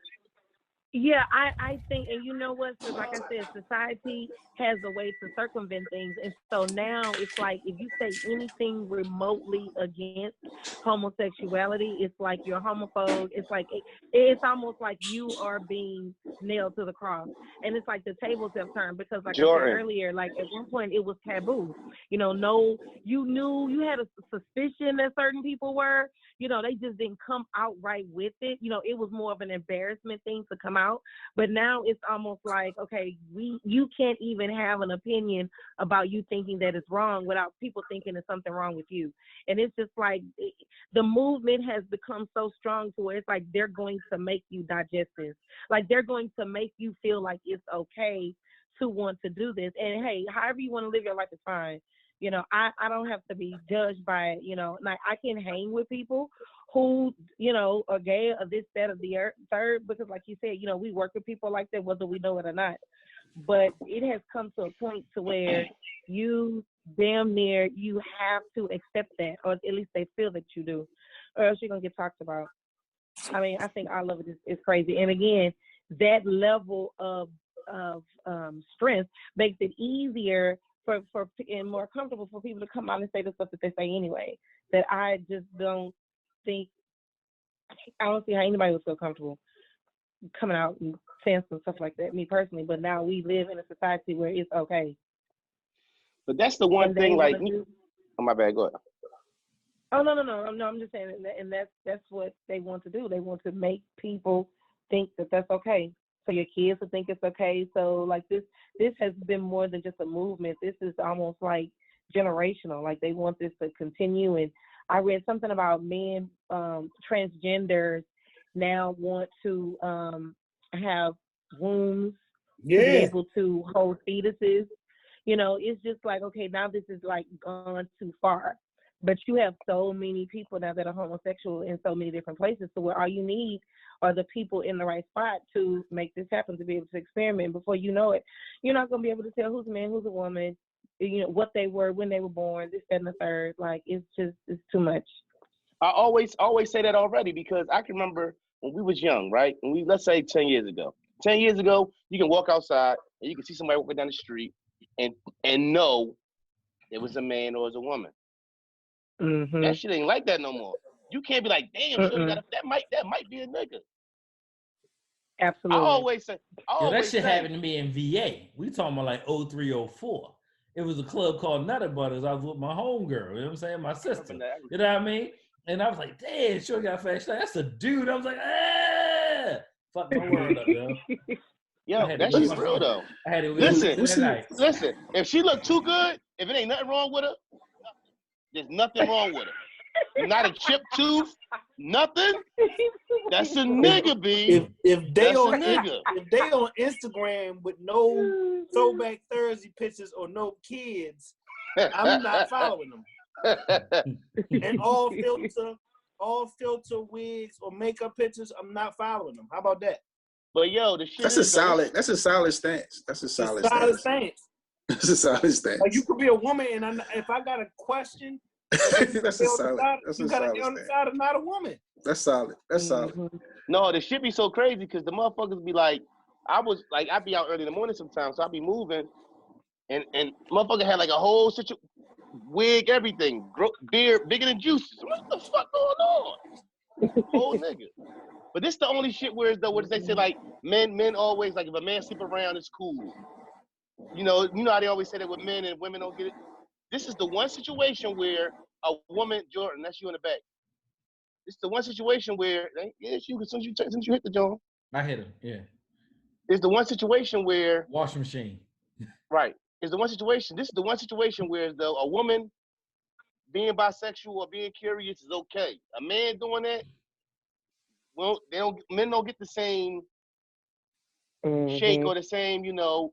[SPEAKER 4] Yeah, I think, and you know what? Because like I said, society has a way to circumvent things, and so now it's like if you say anything remotely against homosexuality, it's like you're homophobe. It's like it's almost like you are being nailed to the cross, and it's like the tables have turned because, like I said earlier, like at one point it was taboo. You know, you knew you had a suspicion that certain people were. You know, they just didn't come out right with it. You know, it was more of an embarrassment thing to come out. But now it's almost like, okay, you can't even have an opinion about you thinking that it's wrong without people thinking there's something wrong with you. And it's just like the movement has become so strong to where it's like they're going to make you digest this. Like they're going to make you feel like it's okay to want to do this. And hey, however you want to live your life is fine. You know, I don't have to be judged by it. You know, like I can hang with people who, you know, are gay or this, that, or the third, because like you said, you know, we work with people like that, whether we know it or not. but it has come to a point to where you damn near you have to accept that, or at least they feel that you do, or else you're gonna get talked about. I mean, I think all of it is crazy. And again, that level of strength makes it easier for and more comfortable for people to come out and say the stuff that they say anyway. That I just don't think, I don't see how anybody would feel comfortable coming out and saying some stuff like that, me personally. But now we live in a society where it's okay.
[SPEAKER 1] But that's the one thing, like, oh, my bad, go ahead.
[SPEAKER 4] Oh, no, I'm just saying, and that's what they want to do. They want to make people think that that's okay. So your kids will think it's okay. So, like, this has been more than just a movement. This is almost like generational. Like, they want this to continue. And I read something about men, transgenders now want to have wombs to be able to hold fetuses. You know, it's just like, okay, now this is like gone too far. But you have so many people now that are homosexual in so many different places, so where all you need are the people in the right spot to make this happen, to be able to experiment. Before you know it, you're not going to be able to tell who's a man, who's a woman, you know, what they were, when they were born, this, that, and the third. Like, it's too much.
[SPEAKER 1] I always say that already, because I can remember when we was young, right? And let's say 10 years ago. 10 years ago, you can walk outside and you can see somebody walking down the street and know it was a man or it was a woman.
[SPEAKER 4] Mm-hmm.
[SPEAKER 1] That shit ain't like that no more. You can't be like, damn, sure, that might be a nigga.
[SPEAKER 4] Absolutely.
[SPEAKER 1] I always say,
[SPEAKER 2] that shit happened to me in VA. We talking about like 03, 04. It was a club called Nutter Butters. I was with my homegirl, you know what I'm saying? My sister. You know what I mean? And I was like, damn, sure got fast. That's a dude. I was like, fuck my world up, yo.
[SPEAKER 1] Yo, that shit's real though.
[SPEAKER 2] I had to
[SPEAKER 1] listen. If she look too good, if it ain't nothing wrong with her, there's nothing wrong with her. Not a chipped tooth, nothing. That's a nigga, B.
[SPEAKER 3] If they on Instagram with no Throwback Thursday pictures or no kids, I'm not following them. And all filter wigs or makeup pictures, I'm not following them. How about that?
[SPEAKER 1] But yo, the shit
[SPEAKER 5] that's a solid stance. That's a solid stance. That's a solid stance.
[SPEAKER 3] Like, you could be a woman, and if I got a question,
[SPEAKER 5] that's a solid.
[SPEAKER 3] You gotta be on the side of not a woman.
[SPEAKER 5] That's solid. That's solid.
[SPEAKER 1] No, the shit be so crazy because the motherfuckers be like, I'd be out early in the morning sometimes, so I'd be moving, and motherfucker had like a whole wig, everything, beard bigger than Juices. What the fuck going on? Whole nigga. But this the only shit where what they say, like, men always, like, if a man sleep around, it's cool. You know how they always say that with men and women don't get it? This is the one situation where a woman, Jordan, that's you in the back. This is the one situation where, yeah, it's you, since you hit the joint.
[SPEAKER 2] I hit him, yeah.
[SPEAKER 1] It's the one situation where.
[SPEAKER 2] Washing machine.
[SPEAKER 1] Right. It's the one situation. This is the one situation where a woman being bisexual or being curious is okay. A man doing that, well, men don't get the same shake or the same, you know.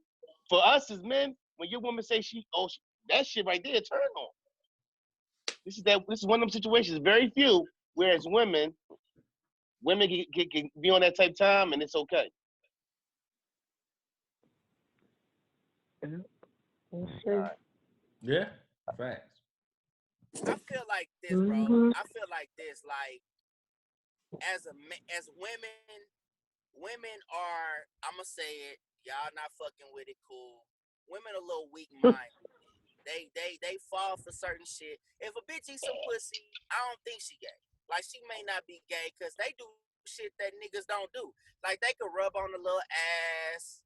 [SPEAKER 1] For us as men, when your woman say that shit right there, turn on. This is one of them situations. Very few. Whereas women can be on that type of time and it's okay.
[SPEAKER 2] Yeah, facts.
[SPEAKER 6] I feel like this, bro. I feel like this. Like, as women are, I'ma say it. Y'all not fucking with it, cool. Women a little weak-minded. They fall for certain shit. If a bitch eats some pussy, I don't think she gay. Like, she may not be gay because they do shit that niggas don't do. Like, they could rub on a little ass.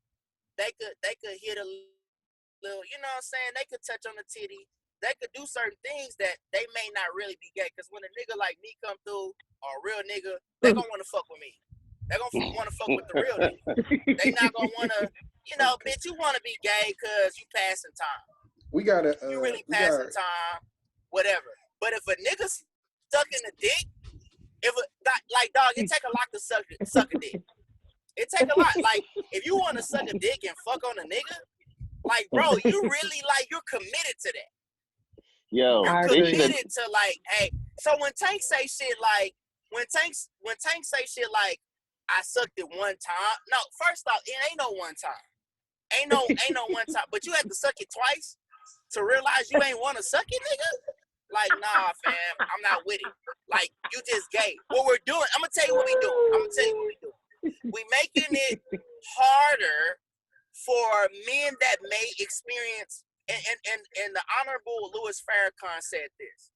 [SPEAKER 6] They could hit a little, you know what I'm saying? They could touch on the titty. They could do certain things that they may not really be gay. Because when a nigga like me come through, or a real nigga, they gonna want to fuck with me. They gonna want to fuck with the real nigga. They not gonna want to, you know, bitch, you want to be gay because you passing time.
[SPEAKER 5] We gotta.
[SPEAKER 6] You really passing time, whatever. But if a nigga stuck in the dick, dog, it take a lot to suck a dick. It take a lot. Like, if you want to suck a dick and fuck on a nigga, like, bro, you really, like, you're committed to that.
[SPEAKER 1] Yo,
[SPEAKER 6] you're committed to, like, hey. So when Tank say shit like, when Tank say shit like, I sucked it one time. No, first off, it ain't no one time. Ain't no one time, but you had to suck it twice to realize you ain't want to suck it, nigga. Like, nah, fam, I'm not with it. Like, you just gay. What we're doing, I'm gonna tell you what we doing. We making it harder for men that may experience, and the Honorable Louis Farrakhan said this.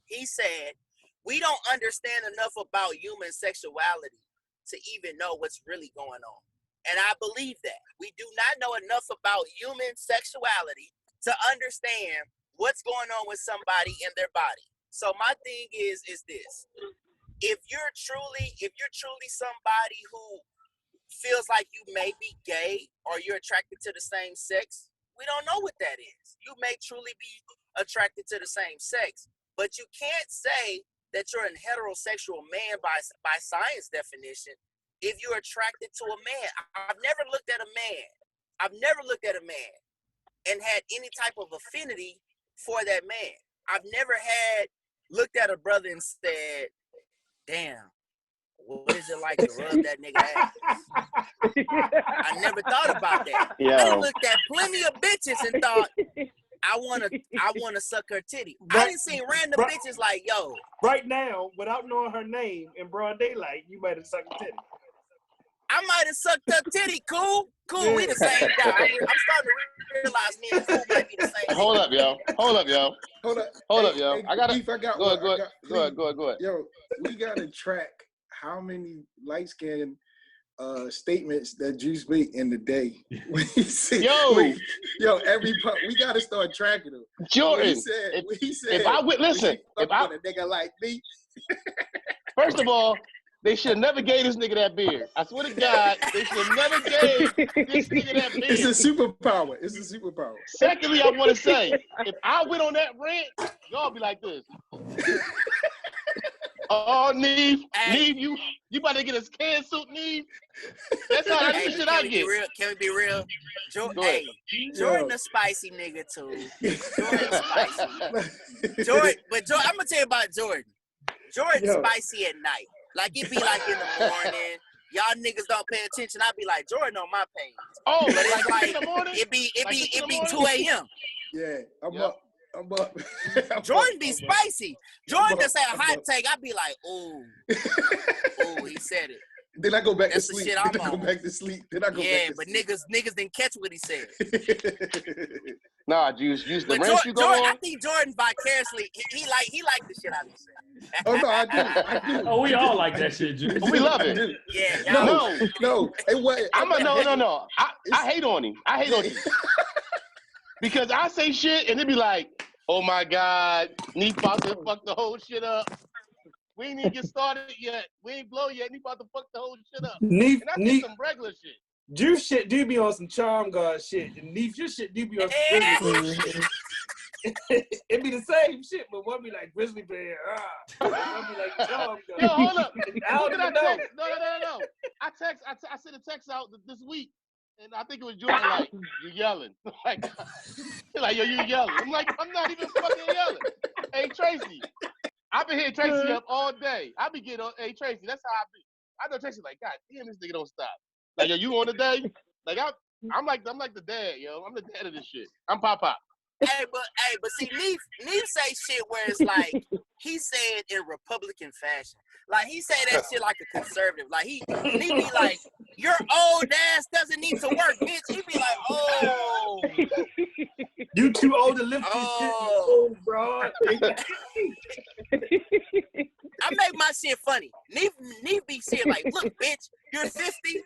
[SPEAKER 6] He said, we don't understand enough about human sexuality to even know what's really going on. And I believe that. We do not know enough about human sexuality to understand what's going on with somebody in their body. So my thing is this. If you're truly somebody who feels like you may be gay or you're attracted to the same sex, we don't know what that is. You may truly be attracted to the same sex, but you can't say that you're a heterosexual man by science definition if you're attracted to a man. I've never looked at a man and had any type of affinity for that man. I've never looked at a brother and said, damn, what is it like to rub that nigga ass? I never thought about that.
[SPEAKER 1] Yo.
[SPEAKER 6] I looked at plenty of bitches and thought, I wanna suck her titty. I didn't see random bitches like, yo.
[SPEAKER 3] Right now, without knowing her name in broad daylight, you might have sucked a titty.
[SPEAKER 6] I might have sucked her titty. Cool. Yeah. We the same guy. I'm starting to realize me and Cool might be the same.
[SPEAKER 1] Hold up, yo. I got it. Go ahead.
[SPEAKER 5] Yo, we gotta track how many light skinned statements that Juice make in the day. Every part we gotta start tracking them.
[SPEAKER 1] Jordan,
[SPEAKER 5] if I would listen, if I a nigga like me.
[SPEAKER 1] First of all, they should have never gave this nigga that beard. I swear to God, they should have never gave this nigga that beard.
[SPEAKER 5] It's a superpower.
[SPEAKER 1] Secondly, I want to say, if I went on that rant, y'all be like this. Oh, Neve, you about to get a scan suit, Neve? That's how that's the shit I get.
[SPEAKER 6] Can we be real? Jordan a spicy nigga too. Jordan spicy. I'm gonna tell you about Jordan. Jordan's spicy at night. Like it be like in the morning. Y'all niggas don't pay attention. I be like, Jordan on my page.
[SPEAKER 1] Oh,
[SPEAKER 6] but it's
[SPEAKER 1] like in the morning?
[SPEAKER 6] It be 2 a.m.
[SPEAKER 5] Yeah, I'm up.
[SPEAKER 6] Jordan be spicy. Jordan just say a hot take. I be like, ooh, he said it.
[SPEAKER 5] Then I go back
[SPEAKER 6] That's
[SPEAKER 5] to sleep.
[SPEAKER 6] Then
[SPEAKER 5] I go back to sleep.
[SPEAKER 6] Niggas didn't catch what he said.
[SPEAKER 1] Nah, Juice, the
[SPEAKER 6] but
[SPEAKER 1] rant you go on.
[SPEAKER 6] I think Jordan vicariously he like the shit I be saying.
[SPEAKER 5] Oh no, I do.
[SPEAKER 2] Oh, we all like that shit, Juice.
[SPEAKER 1] We love it.
[SPEAKER 6] Yeah.
[SPEAKER 5] No. No.
[SPEAKER 1] I hate on him. Because I say shit and it be like, oh my God, Neef about to fuck the whole shit up. We ain't even get started yet. We ain't blow yet. Neef about to fuck the whole shit up. And that's some regular shit.
[SPEAKER 3] Juice shit do be on some Charm God shit. And Neef, your shit do be on some Grizzly shit. It be the same shit, but one be like Grizzly Bear. One be like Charm God.
[SPEAKER 1] Yo, hold up.
[SPEAKER 3] I don't know.
[SPEAKER 1] No. I sent a text out this week. And I think it was Jordan like, you yelling. like, yo, you yelling. I'm like, I'm not even fucking yelling. Hey, Tracy. I've been hitting Tracy up all day. I be getting on, hey, Tracy, that's how I be. I know Tracy like, God damn, this nigga don't stop. Like, yo, you on the day? Like, I'm like the dad, yo. I'm the dad of this shit. I'm Pop.
[SPEAKER 6] Hey, but see, Neef say shit where it's like, he say it in Republican fashion. Like, he say that shit like a conservative. Like, he be like, your old ass doesn't need to work, bitch. He be like, oh.
[SPEAKER 3] You too old to lift this shit, you old broad.
[SPEAKER 6] I make my shit funny. Neef be shit like, look, bitch, you're 50.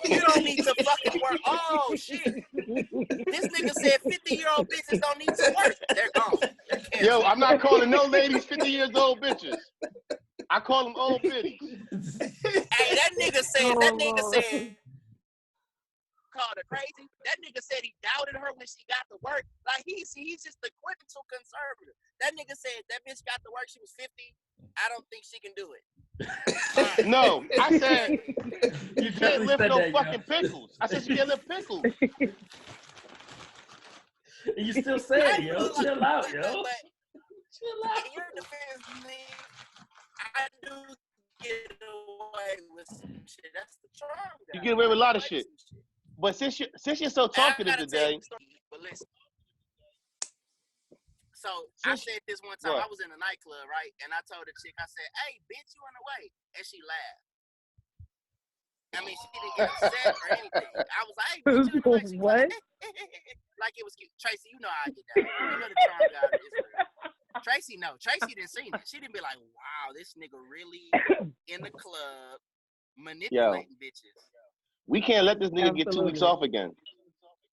[SPEAKER 6] You don't need to fucking work. Oh, shit. This nigga said 50-year-old bitches don't need to work. They're gone.
[SPEAKER 1] Yo, I'm not calling no ladies 50 years old bitches. I call them old bitties.
[SPEAKER 6] Hey, that nigga said, called her crazy. That nigga said he doubted her when she got to work. Like, he's just a quizzical conservative. That nigga said that bitch got to work, she was 50. I don't think she can do it.
[SPEAKER 1] No, I said you can't lift no fucking pickles. I said she can't lift pickles.
[SPEAKER 2] And you still say it, yo. Chill out, yo.
[SPEAKER 6] Chill out. In your defense, I do get away with some shit. That's the charm.
[SPEAKER 1] You get away with a lot of shit. But since you're so
[SPEAKER 6] I
[SPEAKER 1] talkative
[SPEAKER 6] gotta tell you
[SPEAKER 1] today,
[SPEAKER 6] a story, but listen. So I said this one time. I was in a nightclub, right? And I told the chick, I said, "Hey, bitch, you on the way?" And she laughed. I mean, she didn't get upset or anything. I was like, "Hey, bitch, you on the way?" She was
[SPEAKER 4] What?
[SPEAKER 6] like it was cute. Tracy, you know how I get down. You know the charm God of Israel. Tracy, no. Tracy didn't see it. She didn't be like, "Wow, this nigga really in the club manipulating bitches."
[SPEAKER 1] we can't let this nigga get 2 weeks
[SPEAKER 4] Absolutely.
[SPEAKER 1] off again.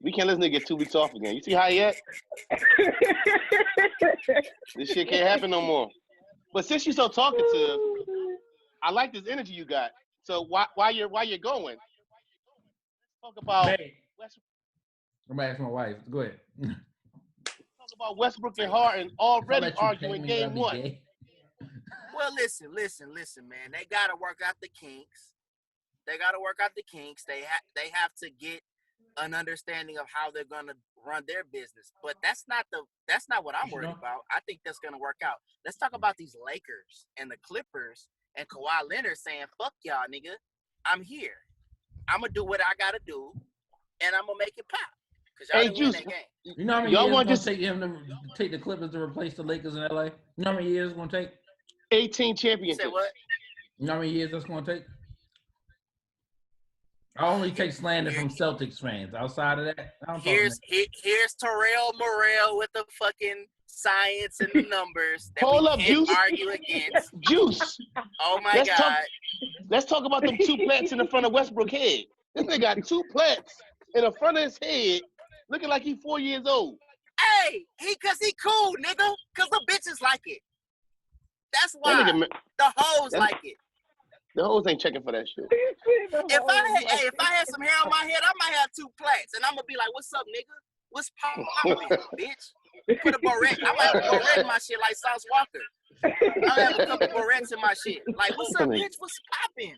[SPEAKER 1] We can't let this nigga get 2 weeks off again. You see how he at? This shit can't happen no more. But since you're so talkative, I like this energy you got. So while you're going, let's talk about
[SPEAKER 2] Hey, I'm gonna ask my wife. Go ahead.
[SPEAKER 1] Westbrook and Harden
[SPEAKER 2] If I
[SPEAKER 1] already
[SPEAKER 2] let you pay
[SPEAKER 1] arguing
[SPEAKER 2] me,
[SPEAKER 1] game
[SPEAKER 2] I'll be
[SPEAKER 1] 1.
[SPEAKER 2] gay.
[SPEAKER 6] Well, listen, man. They gotta work out the kinks. They have to get an understanding of how they're gonna run their business. But that's not what I'm worried about. I think that's gonna work out. Let's talk about these Lakers and the Clippers and Kawhi Leonard saying, "Fuck y'all, nigga. I'm here. I'm gonna do what I gotta do, and I'm gonna make it pop." Cause y'all didn't win that game.
[SPEAKER 2] You know how many
[SPEAKER 1] Y'all
[SPEAKER 2] years
[SPEAKER 1] want
[SPEAKER 2] it's
[SPEAKER 1] just
[SPEAKER 2] gonna take him to take the Clippers to replace the Lakers in LA? You know how many years it's gonna take?
[SPEAKER 1] 18
[SPEAKER 6] You
[SPEAKER 1] championships.
[SPEAKER 6] said what?
[SPEAKER 2] You know how many years that's gonna take? I only take slander from Celtics fans. Outside of that, I don't
[SPEAKER 6] Here's Terrell Morrell with the fucking science and the numbers that
[SPEAKER 1] Hold
[SPEAKER 6] we
[SPEAKER 1] up,
[SPEAKER 6] can't
[SPEAKER 1] Juice.
[SPEAKER 6] argue against.
[SPEAKER 1] Juice.
[SPEAKER 6] Oh my God.
[SPEAKER 1] Let's talk about them 2 plants in the front of Westbrook head. This nigga got 2 plants in the front of his head, looking like he's 4 years old.
[SPEAKER 6] Hey, cause he cool, nigga. Cause the bitches like it. That's why.
[SPEAKER 1] That nigga,
[SPEAKER 6] The hoes like it.
[SPEAKER 1] the hoes ain't checking for that shit.
[SPEAKER 6] If I had some hair on my head, I might have 2 plaits, and I'm gonna be like, "What's up, nigga? What's poppin', bitch?" Put a barrette. I might have a barrette in my shit like Sauce Walker. I have a couple barrettes in my shit. Like, "What's up, bitch? What's poppin'?"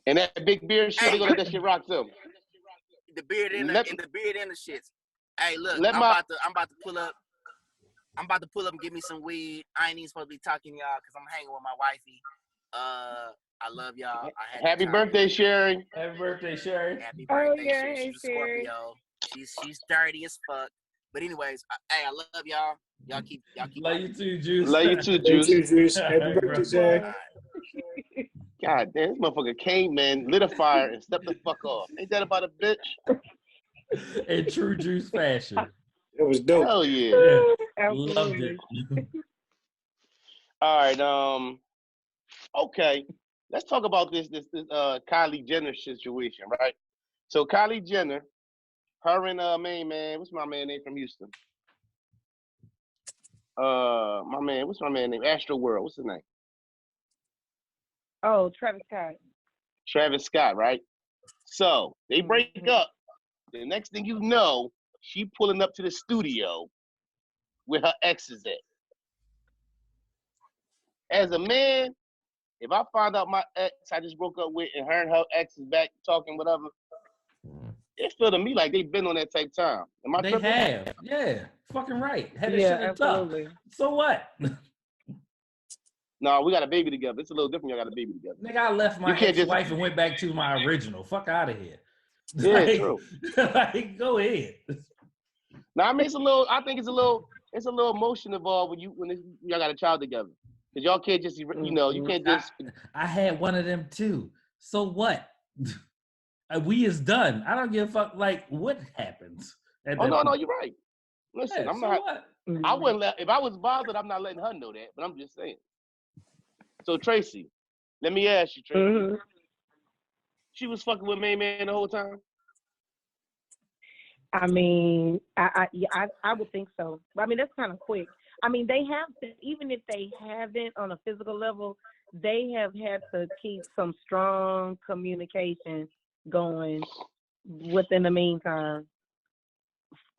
[SPEAKER 1] And that big beard shit, they gonna let that shit rock too.
[SPEAKER 6] The beard and the shits. Hey, look,
[SPEAKER 1] Let
[SPEAKER 6] I'm
[SPEAKER 1] my-
[SPEAKER 6] about to pull up. I'm about to pull up and give me some weed. I ain't even supposed to be talking to y'all because I'm hanging with my wifey. I love y'all.
[SPEAKER 1] Happy birthday, Sherry.
[SPEAKER 2] Happy birthday, Sherry.
[SPEAKER 6] Happy birthday,
[SPEAKER 4] yeah,
[SPEAKER 6] Sherry.
[SPEAKER 4] hey,
[SPEAKER 6] She's a Scorpio. She's dirty as fuck. But anyways, hey, I love y'all. Y'all keep.
[SPEAKER 2] Love you too, Juice.
[SPEAKER 1] Love you too,
[SPEAKER 3] Thank you,
[SPEAKER 1] Juice.
[SPEAKER 3] Juice.
[SPEAKER 2] All
[SPEAKER 3] Happy
[SPEAKER 2] right,
[SPEAKER 3] birthday,
[SPEAKER 2] bro.
[SPEAKER 3] Shay.
[SPEAKER 1] God damn, this motherfucker came, man, lit a fire and stepped the fuck off. Ain't that about a bitch?
[SPEAKER 2] In true Juice fashion.
[SPEAKER 3] It was dope.
[SPEAKER 1] Hell yeah.
[SPEAKER 2] Yeah, loved
[SPEAKER 4] Absolutely.
[SPEAKER 2] it.
[SPEAKER 1] All right, okay. Let's talk about this Kylie Jenner situation, right? So Kylie Jenner, her and main man, what's my man name from Houston? What's my man name? Astro World, what's his name?
[SPEAKER 4] Oh, Travis Scott.
[SPEAKER 1] Travis Scott, right? So they break up. The next thing you know, she pulling up to the studio where her ex is at. As a man, if I find out my ex I just broke up with and her ex is back talking whatever, it feel to me like they've been on that type time. Am I
[SPEAKER 2] They
[SPEAKER 1] tripping?
[SPEAKER 2] have. Yeah. Fucking right. Had this
[SPEAKER 4] Yeah,
[SPEAKER 2] shit in tough.
[SPEAKER 4] absolutely.
[SPEAKER 2] So what?
[SPEAKER 1] No, we got a baby together. It's a little different. Y'all got a baby together.
[SPEAKER 2] Nigga, I left my
[SPEAKER 1] You can't just-
[SPEAKER 2] ex-wife and went back to my original. Fuck out of here.
[SPEAKER 1] Yeah, true.
[SPEAKER 2] Like, go ahead.
[SPEAKER 1] Now I mean, I think it's a little emotion involved when y'all got a child together. Cause y'all can't just, you can't just.
[SPEAKER 2] I had one of them too. So what? We is done. I don't give a fuck. Like, what happens?
[SPEAKER 1] Oh no, you're right. Listen,
[SPEAKER 2] Yeah,
[SPEAKER 1] I'm
[SPEAKER 2] so
[SPEAKER 1] not.
[SPEAKER 2] what?
[SPEAKER 1] I wouldn't let. If I was bothered, I'm not letting her know that. But I'm just saying. So Tracy, let me ask you, Tracy.
[SPEAKER 4] Mm-hmm.
[SPEAKER 1] She was fucking with main man the whole time.
[SPEAKER 4] I mean, I would think so. I mean, that's kind of quick. I mean, they have to, even if they haven't on a physical level, they have had to keep some strong communication going within the meantime.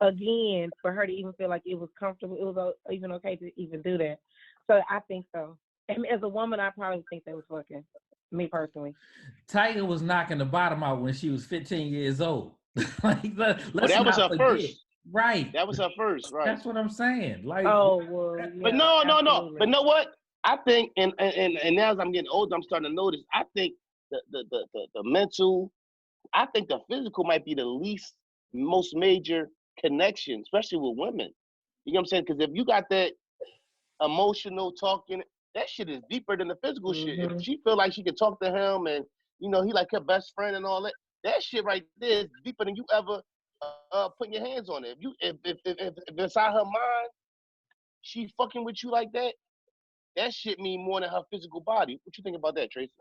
[SPEAKER 4] Again, for her to even feel like it was comfortable, it was even okay to even do that. So I think so. And as a woman, I probably think they was fucking. Me personally.
[SPEAKER 2] Tiger was knocking the bottom out when she was 15 years old. Like, let's
[SPEAKER 1] that was
[SPEAKER 2] not
[SPEAKER 1] her
[SPEAKER 2] forget.
[SPEAKER 1] first.
[SPEAKER 2] Right.
[SPEAKER 1] That was her first, right?
[SPEAKER 2] That's what I'm saying. Like,
[SPEAKER 4] Oh well, yeah,
[SPEAKER 1] But no.
[SPEAKER 4] absolutely.
[SPEAKER 1] But know what? I think, and now as I'm getting older, I'm starting to notice. I think the mental I think the physical might be the least, most major connection, especially with women. You know what I'm saying? Because if you got that emotional talking, that shit is deeper than the physical shit. If she feel like she can talk to him and, you know, he like her best friend and all that, that shit right there is deeper than you ever putting your hands on it. If inside her mind, she fucking with you like that, that shit mean more than her physical body. What you think about that, Tracy?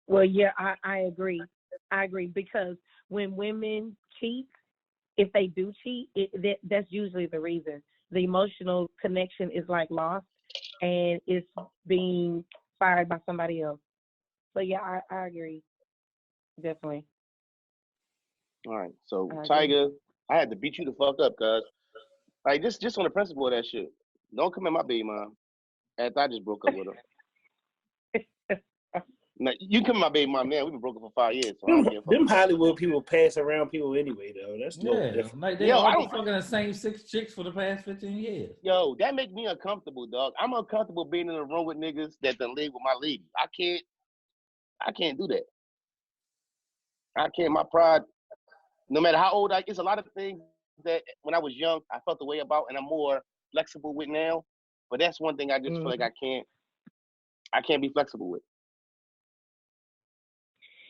[SPEAKER 4] Well, yeah, I agree. I agree because when women cheat, if they do cheat, that's usually the reason. The emotional connection is like lost and it's being fired by somebody else. So yeah, I agree. Definitely.
[SPEAKER 1] All right. So Tiger, I had to beat you the fuck up, cuz. Like just on the principle of that shit. Don't come at my baby mom after I just broke up with her. Now, you come at my baby mom now. We've been broken for 5 years. So
[SPEAKER 3] them Hollywood people pass around people anyway, though. That's no different.
[SPEAKER 2] Like they all been fucking the same 6 chicks for the past 15 years.
[SPEAKER 1] Yo, that makes me uncomfortable, dog. I'm uncomfortable being in a room with niggas that done live with my lady. I can't do that. I can't. My pride, no matter how old it's a lot of things that when I was young, I felt the way about, and I'm more flexible with now. But that's one thing I just feel like I can't be flexible with.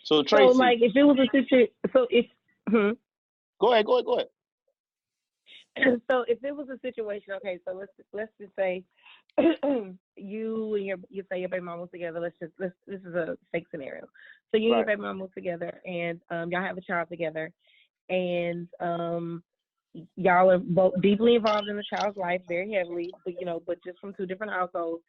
[SPEAKER 1] So Tracy,
[SPEAKER 4] so like if it was a situation,
[SPEAKER 1] Go ahead.
[SPEAKER 4] So if it was a situation, okay, so let's just say you and you say your baby mom was together. This is a fake scenario. So you and your baby mom was together, and y'all have a child together, and y'all are both deeply involved in the child's life, very heavily, but just from 2 different households.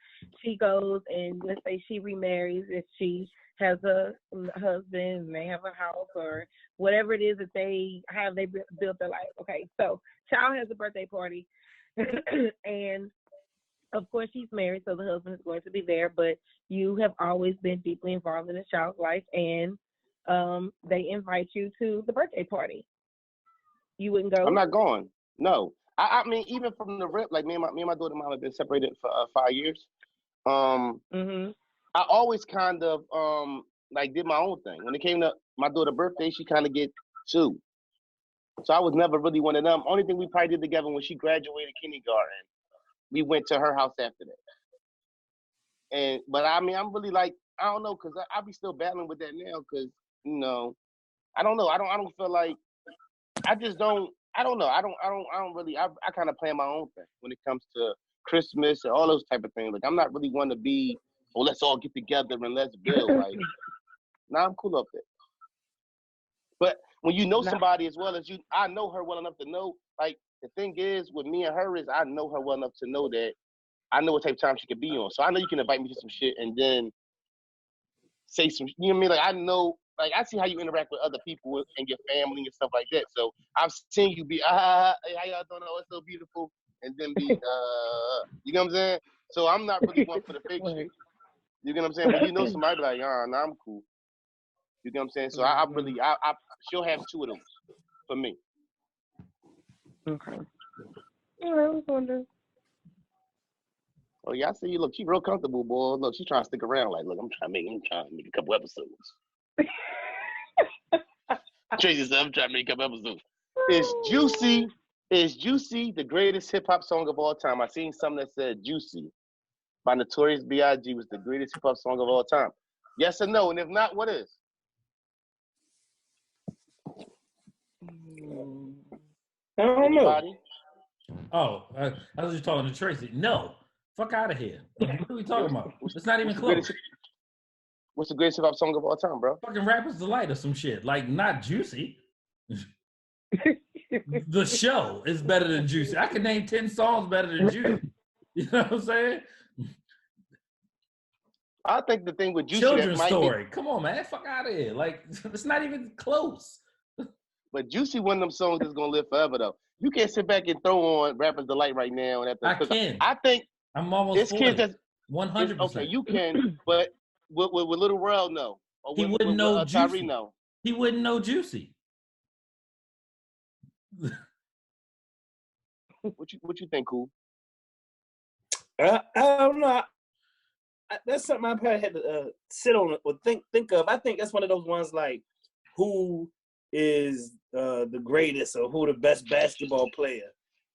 [SPEAKER 4] She goes and let's say she remarries if she has a husband and they have a house or whatever it is that they built their life. Okay, so child has a birthday party and of course she's married, so the husband is going to be there, but you have always been deeply involved in the child's life and they invite you to the birthday party. You wouldn't go?
[SPEAKER 1] I'm not going. No. I mean, even from the rip, like me and my daughter mom have been separated for 5 years. I always kind of like did my own thing. When it came to my daughter's birthday, she kind of get 2. So I was never really one of them. Only thing we probably did together when she graduated kindergarten, we went to her house after that. But I mean, I'm really like, I don't know, cause I be still battling with that now, cause I don't know. I don't feel like I just don't. I don't know. I don't really. I kind of plan my own thing when it comes to Christmas and all those type of things. Like I'm not really one to be, let's all get together and let's build. Like, nah, I'm cool up there. But when you know somebody as well as you, I know her well enough to know. Like the thing is with me and her is I know her well enough to know that I know what type of time she could be on. So I know you can invite me to some shit and then say some. You know what I mean? Like I know. Like, I see how you interact with other people and your family and stuff like that. So I've seen you be, hey, how y'all doing? Oh, it's so beautiful. And then be, you know what I'm saying? So I'm not really one for the fake shit. You know what I'm saying? But you know somebody be like, nah, I'm cool. You know what I'm saying? So I really, she'll have 2 of those for me.
[SPEAKER 4] Okay. Yeah, I was wondering.
[SPEAKER 1] Oh, yeah, I see you. Look, she's real comfortable, boy. Look, she's trying to stick around. Like, look, I'm trying to make a couple episodes. Tracy said, I'm trying to make a couple episodes. Is Juicy the greatest hip-hop song of all time? I seen something that said Juicy by Notorious B.I.G. was the greatest hip-hop song of all time. Yes or no? And if not, what is?
[SPEAKER 3] I don't know.
[SPEAKER 2] Oh, I was just talking to Tracy. No. Fuck out of here. What are we talking about? It's not even close.
[SPEAKER 1] What's the greatest hip-hop song of all time, bro?
[SPEAKER 2] Fucking Rapper's Delight or some shit. Like, not Juicy. The show is better than Juicy. I can name 10 songs better than Juicy. You know what I'm saying?
[SPEAKER 1] I think the thing with Juicy...
[SPEAKER 2] Children's Story. Come on, man. Fuck out of here. Like, it's not even close.
[SPEAKER 1] But Juicy, one of them songs that's going to live forever, though. You can't sit back and throw on Rapper's Delight right now.
[SPEAKER 2] I can.
[SPEAKER 1] I think...
[SPEAKER 2] I'm almost 40. 100%.
[SPEAKER 1] Okay, you can, but with Little Rel, no. Or
[SPEAKER 2] He wouldn't know Juicy.
[SPEAKER 1] Tyree, no.
[SPEAKER 2] He wouldn't know Juicy.
[SPEAKER 1] What you think, Cool?
[SPEAKER 3] I don't know. That's something I probably had to sit on or think of. I think that's one of those ones like, who is the greatest or who the best basketball player.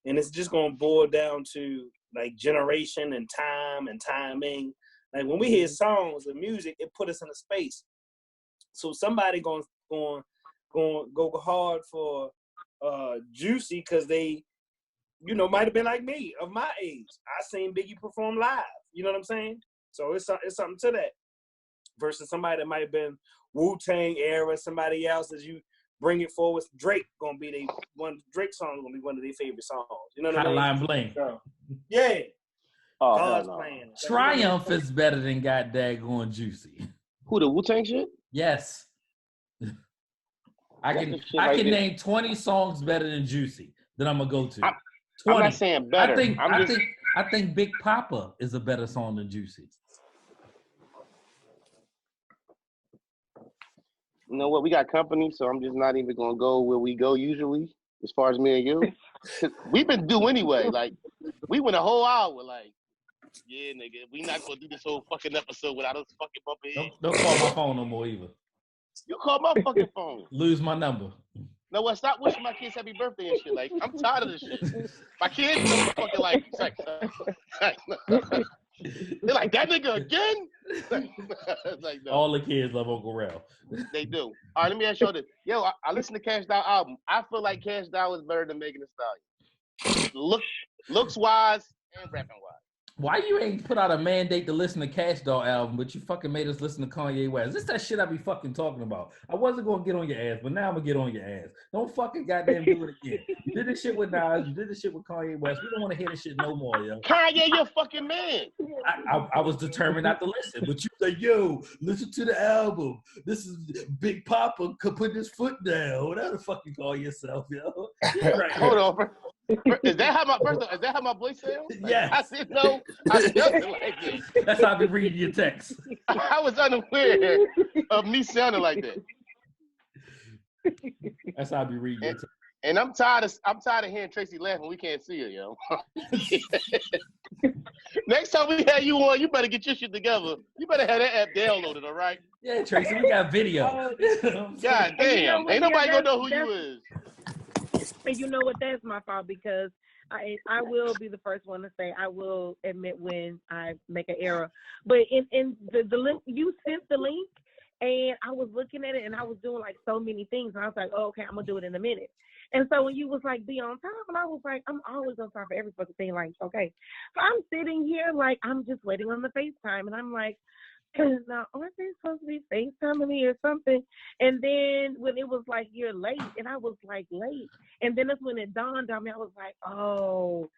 [SPEAKER 3] And it's just going to boil down to like generation and time and timing. Like when we hear songs and music, it put us in a space. So somebody going go hard for Juicy because they, might have been like me of my age. I seen Biggie perform live. You know what I'm saying? So it's something to that. Versus somebody that might have been Wu-Tang era, somebody else as you bring it forward. Drake gonna be Drake song gonna be one of their favorite songs. You know what I mean?
[SPEAKER 2] Hotline Bling.
[SPEAKER 3] So, yeah.
[SPEAKER 1] Oh,
[SPEAKER 3] God's
[SPEAKER 1] no.
[SPEAKER 3] plan.
[SPEAKER 2] Triumph is better than God daggone Juicy.
[SPEAKER 1] Who, the Wu-Tang shit?
[SPEAKER 2] Yes. I
[SPEAKER 1] That's
[SPEAKER 2] can
[SPEAKER 1] the shit right there.
[SPEAKER 2] name 20 songs better than Juicy that I'm gonna go to. 20.
[SPEAKER 1] I'm not saying better.
[SPEAKER 2] I think Big Papa is a better song than Juicy.
[SPEAKER 1] You know what? We got company, so I'm just not even gonna go where we go usually. As far as me and you, we've been due anyway. Like we went a whole hour. Like, yeah, nigga, we not gonna do this whole fucking episode without us fucking bumping heads.
[SPEAKER 2] Don't call my phone no more either.
[SPEAKER 1] You call my fucking phone.
[SPEAKER 2] Lose my number.
[SPEAKER 1] No, what? Stop wishing my kids happy birthday and shit. Like, I'm tired of this shit. My kids are fucking like they're like, that nigga again? Like, no.
[SPEAKER 2] All the kids love Uncle Ralph.
[SPEAKER 1] They do. All right, let me ask you this. Yo, I listened to Cash Doll album. I feel like Cash Doll is better than Megan Thee Stallion. Looks wise and rapping wise.
[SPEAKER 2] Why you ain't put out a mandate to listen to Cash Doll album, but you fucking made us listen to Kanye West? This that shit I be fucking talking about. I wasn't gonna get on your ass, but now I'm gonna get on your ass. Don't fucking goddamn do it again. You did this shit with Nas, you did this shit with Kanye West. We don't want to hear this shit no more, yo.
[SPEAKER 1] Kanye, you're a fucking man.
[SPEAKER 2] I was determined not to listen, but you say, yo, listen to the album. This is Big Papa could put his foot down. Whatever the fuck you call yourself, yo.
[SPEAKER 1] Right. Hold on, bro. Is that how my voice sounds?
[SPEAKER 2] Yes.
[SPEAKER 1] I said no. I nothing like this.
[SPEAKER 2] That's how I be reading your text.
[SPEAKER 1] I was unaware of me sounding like that.
[SPEAKER 2] That's how I be reading your text.
[SPEAKER 1] And I'm tired of hearing Tracy laugh when we can't see her, yo. Next time we have you on, you better get your shit together. You better have that app downloaded, all right?
[SPEAKER 2] Yeah, Tracy, we got video.
[SPEAKER 1] God damn. Ain't nobody gonna know who you is.
[SPEAKER 4] And you know what? That's my fault because I will be the first one to say I will admit when I make an error. But in the link, you sent the link, and I was looking at it, and I was doing like so many things, and I was like, oh, okay, I'm gonna do it in a minute. And so when you was like, be on time, and I was like, I'm always on time for every fucking thing. Like, okay, so I'm sitting here like I'm just waiting on the FaceTime, and I'm like, now aren't they supposed to be FaceTiming me or something? And then when it was like you're late, and I was like late, and then that's when it dawned on me. I was like, oh,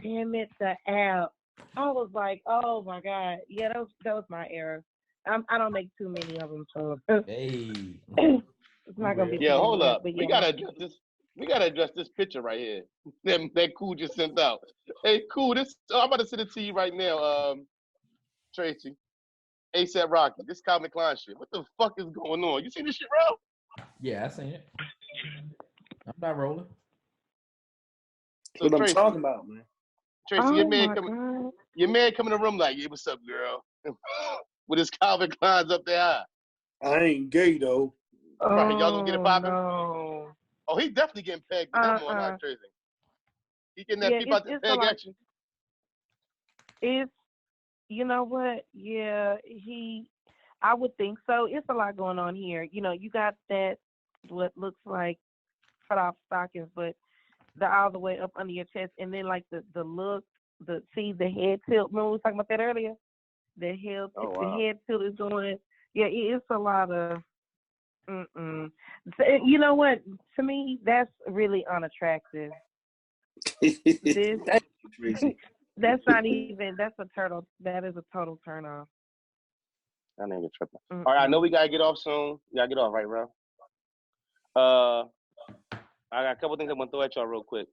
[SPEAKER 4] damn it, the app. I was like, oh my god, yeah, that was my error. I don't make too many of them, so
[SPEAKER 2] Hey,
[SPEAKER 4] it's not gonna be.
[SPEAKER 1] Yeah, hold up.
[SPEAKER 4] Yeah.
[SPEAKER 1] We gotta address this. We gotta address this picture right here. That Cool just sent out. Hey, Cool, I'm about to send it to you right now, Tracy. ASAP Rocky. This Calvin Klein shit. What the fuck is going on? You seen this shit, bro?
[SPEAKER 2] yeah, I seen it. I'm not rolling.
[SPEAKER 1] So
[SPEAKER 3] What
[SPEAKER 1] Tracy,
[SPEAKER 3] I'm talking about, man.
[SPEAKER 1] Tracy,
[SPEAKER 4] Oh
[SPEAKER 1] your man
[SPEAKER 4] my
[SPEAKER 1] come
[SPEAKER 4] God.
[SPEAKER 1] in the room like, hey, what's up, girl? With his Calvin Kleins up there high.
[SPEAKER 3] I ain't gay though.
[SPEAKER 1] Right, y'all gonna get it poppin'?
[SPEAKER 4] No.
[SPEAKER 1] Oh, he definitely getting pegged. Come on, not Tracy. He getting that
[SPEAKER 4] Yeah,
[SPEAKER 1] peep out the
[SPEAKER 4] it's
[SPEAKER 1] peg
[SPEAKER 4] a lot.
[SPEAKER 1] action.
[SPEAKER 4] It's, you know what? Yeah, I would think so. It's a lot going on here. You know, you got that, what looks like cut off stockings, but the all the way up under your chest, and then like the look, the head tilt. Remember we were talking about that earlier? The head, the head tilt is going. Yeah, it's a lot of. So, you know what? To me, that's really unattractive. This, that's not even. That's a turtle. That is a total turn off.
[SPEAKER 1] That nigga tripping. All right, I know we gotta get off soon. We gotta get off, right, bro? I got a couple things I want to throw at y'all real quick.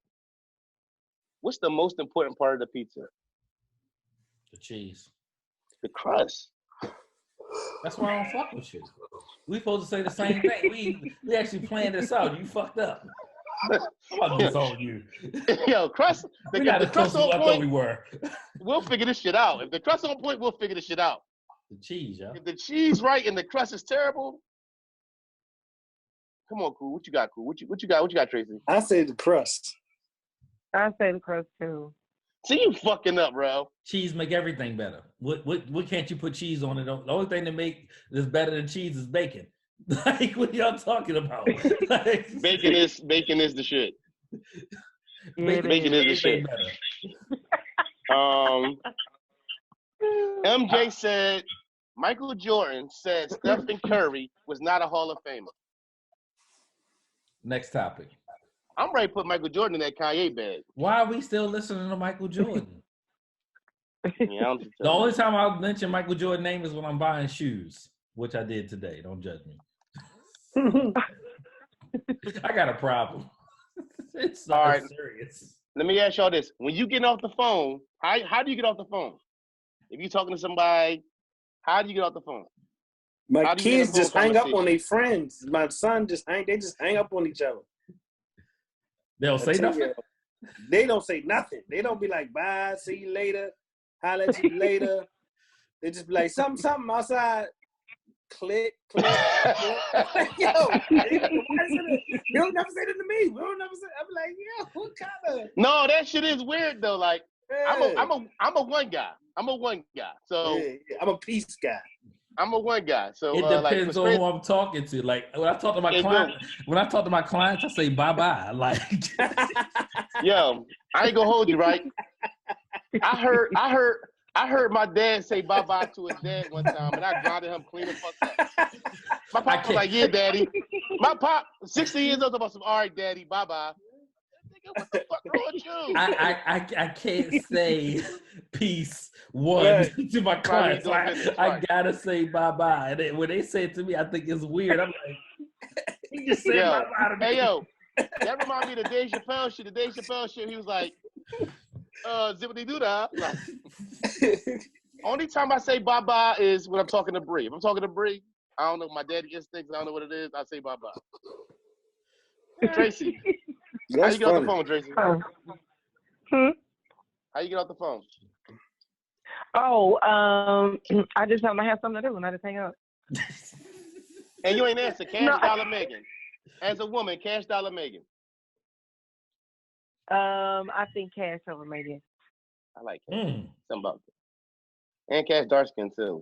[SPEAKER 1] What's the most important part of the pizza?
[SPEAKER 2] The cheese.
[SPEAKER 1] The crust.
[SPEAKER 2] That's why I don't fuck with you. We supposed to say the same thing. We actually planned this out. You fucked up. I'm about to disown you.
[SPEAKER 1] Yo, crust.
[SPEAKER 2] We're not
[SPEAKER 1] the
[SPEAKER 2] as close
[SPEAKER 1] crust
[SPEAKER 2] as I
[SPEAKER 1] on
[SPEAKER 2] thought
[SPEAKER 1] point,
[SPEAKER 2] we were.
[SPEAKER 1] we'll figure this shit out. If the crust on point, we'll figure this shit out.
[SPEAKER 2] The cheese, yo.
[SPEAKER 1] If the cheese right and the crust is terrible, Come on, cool. What you got, cool? What you got? What you got, Tracy?
[SPEAKER 3] I say the crust.
[SPEAKER 4] I say the crust too.
[SPEAKER 1] See, you fucking up, bro.
[SPEAKER 2] Cheese make everything better. What can't you put cheese on it? The only thing that make this better than cheese is bacon. Like, what y'all talking about? Like,
[SPEAKER 1] Bacon is the shit. Bacon is the shit. MJ said Michael Jordan said Stephen Curry was not a Hall of Famer.
[SPEAKER 2] Next topic.
[SPEAKER 1] I'm ready to put Michael Jordan in that Kanye bag.
[SPEAKER 2] Why are we still listening to Michael Jordan?
[SPEAKER 1] Yeah,
[SPEAKER 2] The only time I mention Michael Jordan's name is when I'm buying shoes, which I did today. Don't judge me. I got a problem. It's not
[SPEAKER 1] All right.
[SPEAKER 2] serious.
[SPEAKER 1] Let me ask y'all this. When you get off the phone, how do you get off the phone? If you're talking to somebody, how do you get off the phone?
[SPEAKER 3] My
[SPEAKER 1] How do you get a
[SPEAKER 3] kids
[SPEAKER 1] phone
[SPEAKER 3] just hang up on
[SPEAKER 1] conversation?
[SPEAKER 3] their friends. My son they just hang up on each other.
[SPEAKER 2] They don't say
[SPEAKER 3] I tell
[SPEAKER 2] nothing?
[SPEAKER 3] you, they don't say nothing. They don't be like, bye, see you later, holler at you later. They just be like, something outside. Click, click, click. Like, yo, you don't never say that to me. We don't never say. I'm like, yo, what kind of?
[SPEAKER 1] No, that shit is weird though. Like,
[SPEAKER 3] Yeah.
[SPEAKER 1] I'm a one guy. I'm a one guy. So
[SPEAKER 3] Yeah, I'm a peace guy.
[SPEAKER 1] I'm a one guy. So
[SPEAKER 2] It depends on
[SPEAKER 1] like,
[SPEAKER 2] who I'm talking to. Like when I talk to my
[SPEAKER 1] It
[SPEAKER 2] clients, I say bye-bye. Like
[SPEAKER 1] yo, I ain't gonna hold you, right? I heard my dad say bye-bye to his dad one time, and I grounded him clean the fuck up. My pop was like, yeah, daddy. My pop, 60 years old, about some, all right, daddy, bye-bye. Nigga, what the fuck wrong with you?
[SPEAKER 2] I can't say peace to my clients. I gotta say bye-bye. And then when they say it to me, I think it's weird. I'm like, you just say bye-bye to me.
[SPEAKER 1] Hey yo, that remind me of the Dave Chappelle shit. The Dave Chappelle shit, he was like, zippity doo dah. Like, only time I say bye-bye is when I'm talking to Bree. If I'm talking to Bree, I don't know my daddy instincts, I don't know what it is, I say bye-bye. Tracy, how you get off the phone, Tracy? How you get off the phone?
[SPEAKER 4] Oh, I just have something to do and I just hang up.
[SPEAKER 1] And you ain't answer. Cash Dollar Megan. As a woman, Cash Dollar Megan.
[SPEAKER 4] I think Cash over Megan.
[SPEAKER 1] I like Cash. Something about that. And Cash dark skin too.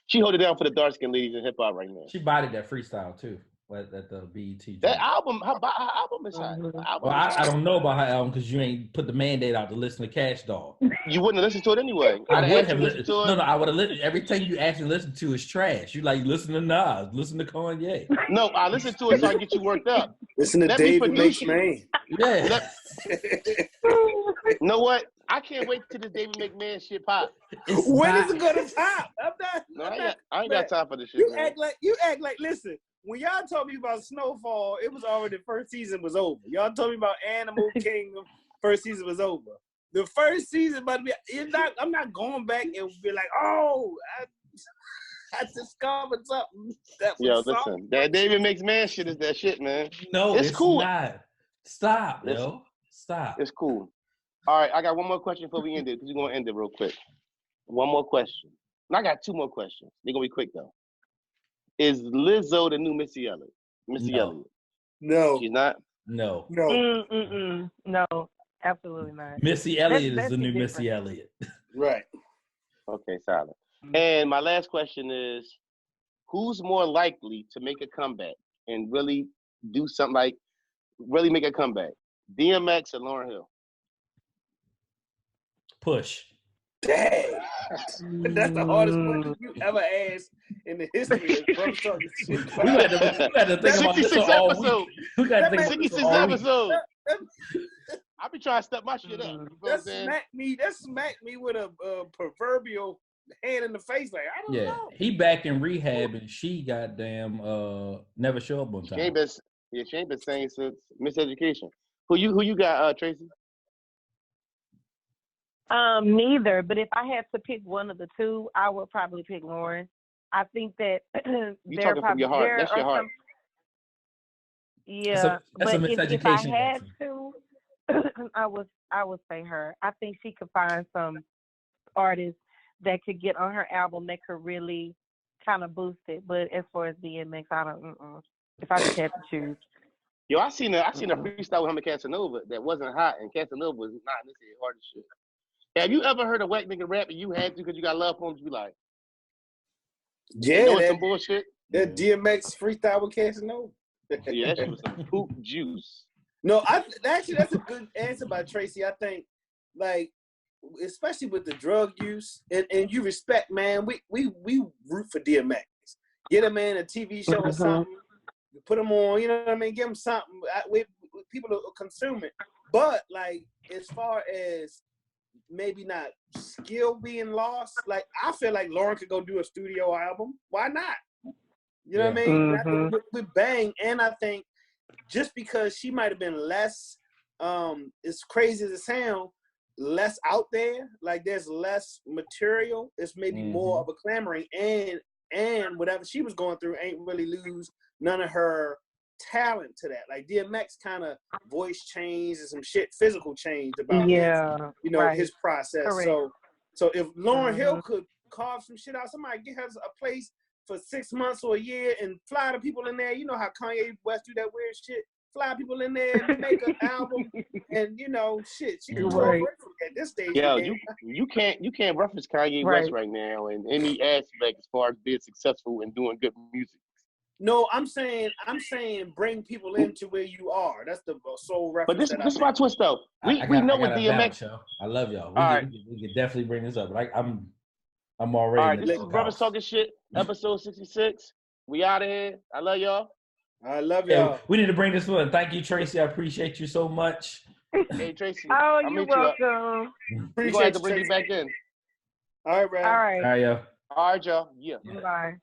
[SPEAKER 1] She hold it down for the dark skin ladies in hip hop right now.
[SPEAKER 2] She bodied that freestyle too at the BET.
[SPEAKER 1] That album, her album is hot.
[SPEAKER 2] Well, I don't know about her album because you ain't put the mandate out to listen to Cash Doll.
[SPEAKER 1] You wouldn't have listened to it anyway.
[SPEAKER 2] I would have listened to it. No, I would have listened. Everything you actually listen to is trash. You like listen to Nas, listen to Kanye.
[SPEAKER 1] No, I listen to it so I get you worked up.
[SPEAKER 3] Listen to David McMahon.
[SPEAKER 2] Yeah.
[SPEAKER 1] You know what? I can't wait till this David McMahon shit pop.
[SPEAKER 3] When is it gonna pop?
[SPEAKER 1] I ain't got time for this shit.
[SPEAKER 3] You act like. Listen, when y'all told me about Snowfall, it was already the first season was over. Y'all told me about Animal Kingdom, first season was over. The first season about to be. I'm not going back and be like, oh, I discovered something.
[SPEAKER 1] Listen, that David McMahon shit is that shit, man.
[SPEAKER 2] No, it's cool. Not. Stop,
[SPEAKER 1] Listen,
[SPEAKER 2] yo. Stop.
[SPEAKER 1] It's cool. All right, I got one more question before we end it, because we're going to end it real quick. One more question. And I got two more questions. They're going to be quick, though. Is Lizzo the new Missy Elliott?
[SPEAKER 3] No.
[SPEAKER 1] She's not?
[SPEAKER 2] No.
[SPEAKER 4] No, absolutely not.
[SPEAKER 2] Missy Elliott is the new Missy Elliott.
[SPEAKER 3] Right.
[SPEAKER 1] Okay, solid. And my last question is, who's more likely to make a comeback and really do something like, really make a comeback? DMX or Lauryn Hill?
[SPEAKER 2] Push.
[SPEAKER 3] Dang. That's the hardest question you ever asked in the history of Brother Talking Shit.
[SPEAKER 2] We got to think about this all week. We got to think about
[SPEAKER 1] 66
[SPEAKER 2] this all week.
[SPEAKER 1] episodes. I be trying to step my shit up. You know what I'm saying?
[SPEAKER 3] That smacked me with a proverbial hand in the face. Like, I don't know.
[SPEAKER 2] He back in rehab and she goddamn never show up on time.
[SPEAKER 1] She ain't been saying since Miseducation. Who you got, Tracy?
[SPEAKER 4] Neither, but if I had to pick one of the two, I would probably pick Lauren. I think that
[SPEAKER 1] you talking from your heart. That's your heart.
[SPEAKER 4] Yeah,
[SPEAKER 2] that's a
[SPEAKER 4] but if I
[SPEAKER 2] miseducation
[SPEAKER 4] had to, I would say her. I think she could find some artists that could get on her album that could really kind of boost it. But as far as DMX, I don't. If I just had to choose.
[SPEAKER 1] Yo, I seen a freestyle with him and Casanova that wasn't hot, and Casanova was not this shit hard as shit. Have you ever heard a whack nigga rap and you had to because you got love for him to be like,
[SPEAKER 3] Yeah,
[SPEAKER 1] doing
[SPEAKER 3] that,
[SPEAKER 1] some bullshit?
[SPEAKER 3] that DMX freestyle with Casanova.
[SPEAKER 1] Yeah, that shit was some poop juice.
[SPEAKER 3] No, actually that's a good answer by Tracy. I think, like, especially with the drug use, and you respect, man. We root for DMX. Get a man a TV show or something. Put him on, you know what I mean? Give him something. People will consume it. But like, as far as maybe not skill being lost, like I feel like Lauren could go do a studio album. Why not? You know what I mean? I think with Bang, and I think just because she might have been less, as crazy as it sounds, less out there. Like there's less material. It's maybe more of a clamoring, and whatever she was going through ain't really lose none of her talent to that. Like DMX kind of voice changed and some shit physical changed about his process.
[SPEAKER 4] Correct.
[SPEAKER 3] So if Lauryn Hill could carve some shit out, somebody get her a place for 6 months or a year and fly the people in there. You know how Kanye West do that weird shit. Fly people in there and make an album, and shit. She can tour at this stage.
[SPEAKER 1] Yo, you can't reference Kanye West right now in any aspect as far as being successful and doing good music.
[SPEAKER 3] No, I'm saying bring people into where you are. That's the sole reference.
[SPEAKER 1] But this is my twist though. We know what DMX.
[SPEAKER 2] I love y'all. We can definitely bring this up. Like I'm already.
[SPEAKER 1] All right, this is Brothers Talking Shit, episode 66. We out of here. I love y'all.
[SPEAKER 3] I love y'all.
[SPEAKER 2] Hey, we need to bring this one. Thank you, Tracy. I appreciate you so much.
[SPEAKER 1] Hey, Tracy.
[SPEAKER 4] Oh, you're welcome.
[SPEAKER 1] We're going to have to bring you back in.
[SPEAKER 3] All right, Brad.
[SPEAKER 4] All right.
[SPEAKER 2] All right, y'all.
[SPEAKER 1] All right, y'all. Yeah.
[SPEAKER 4] Bye.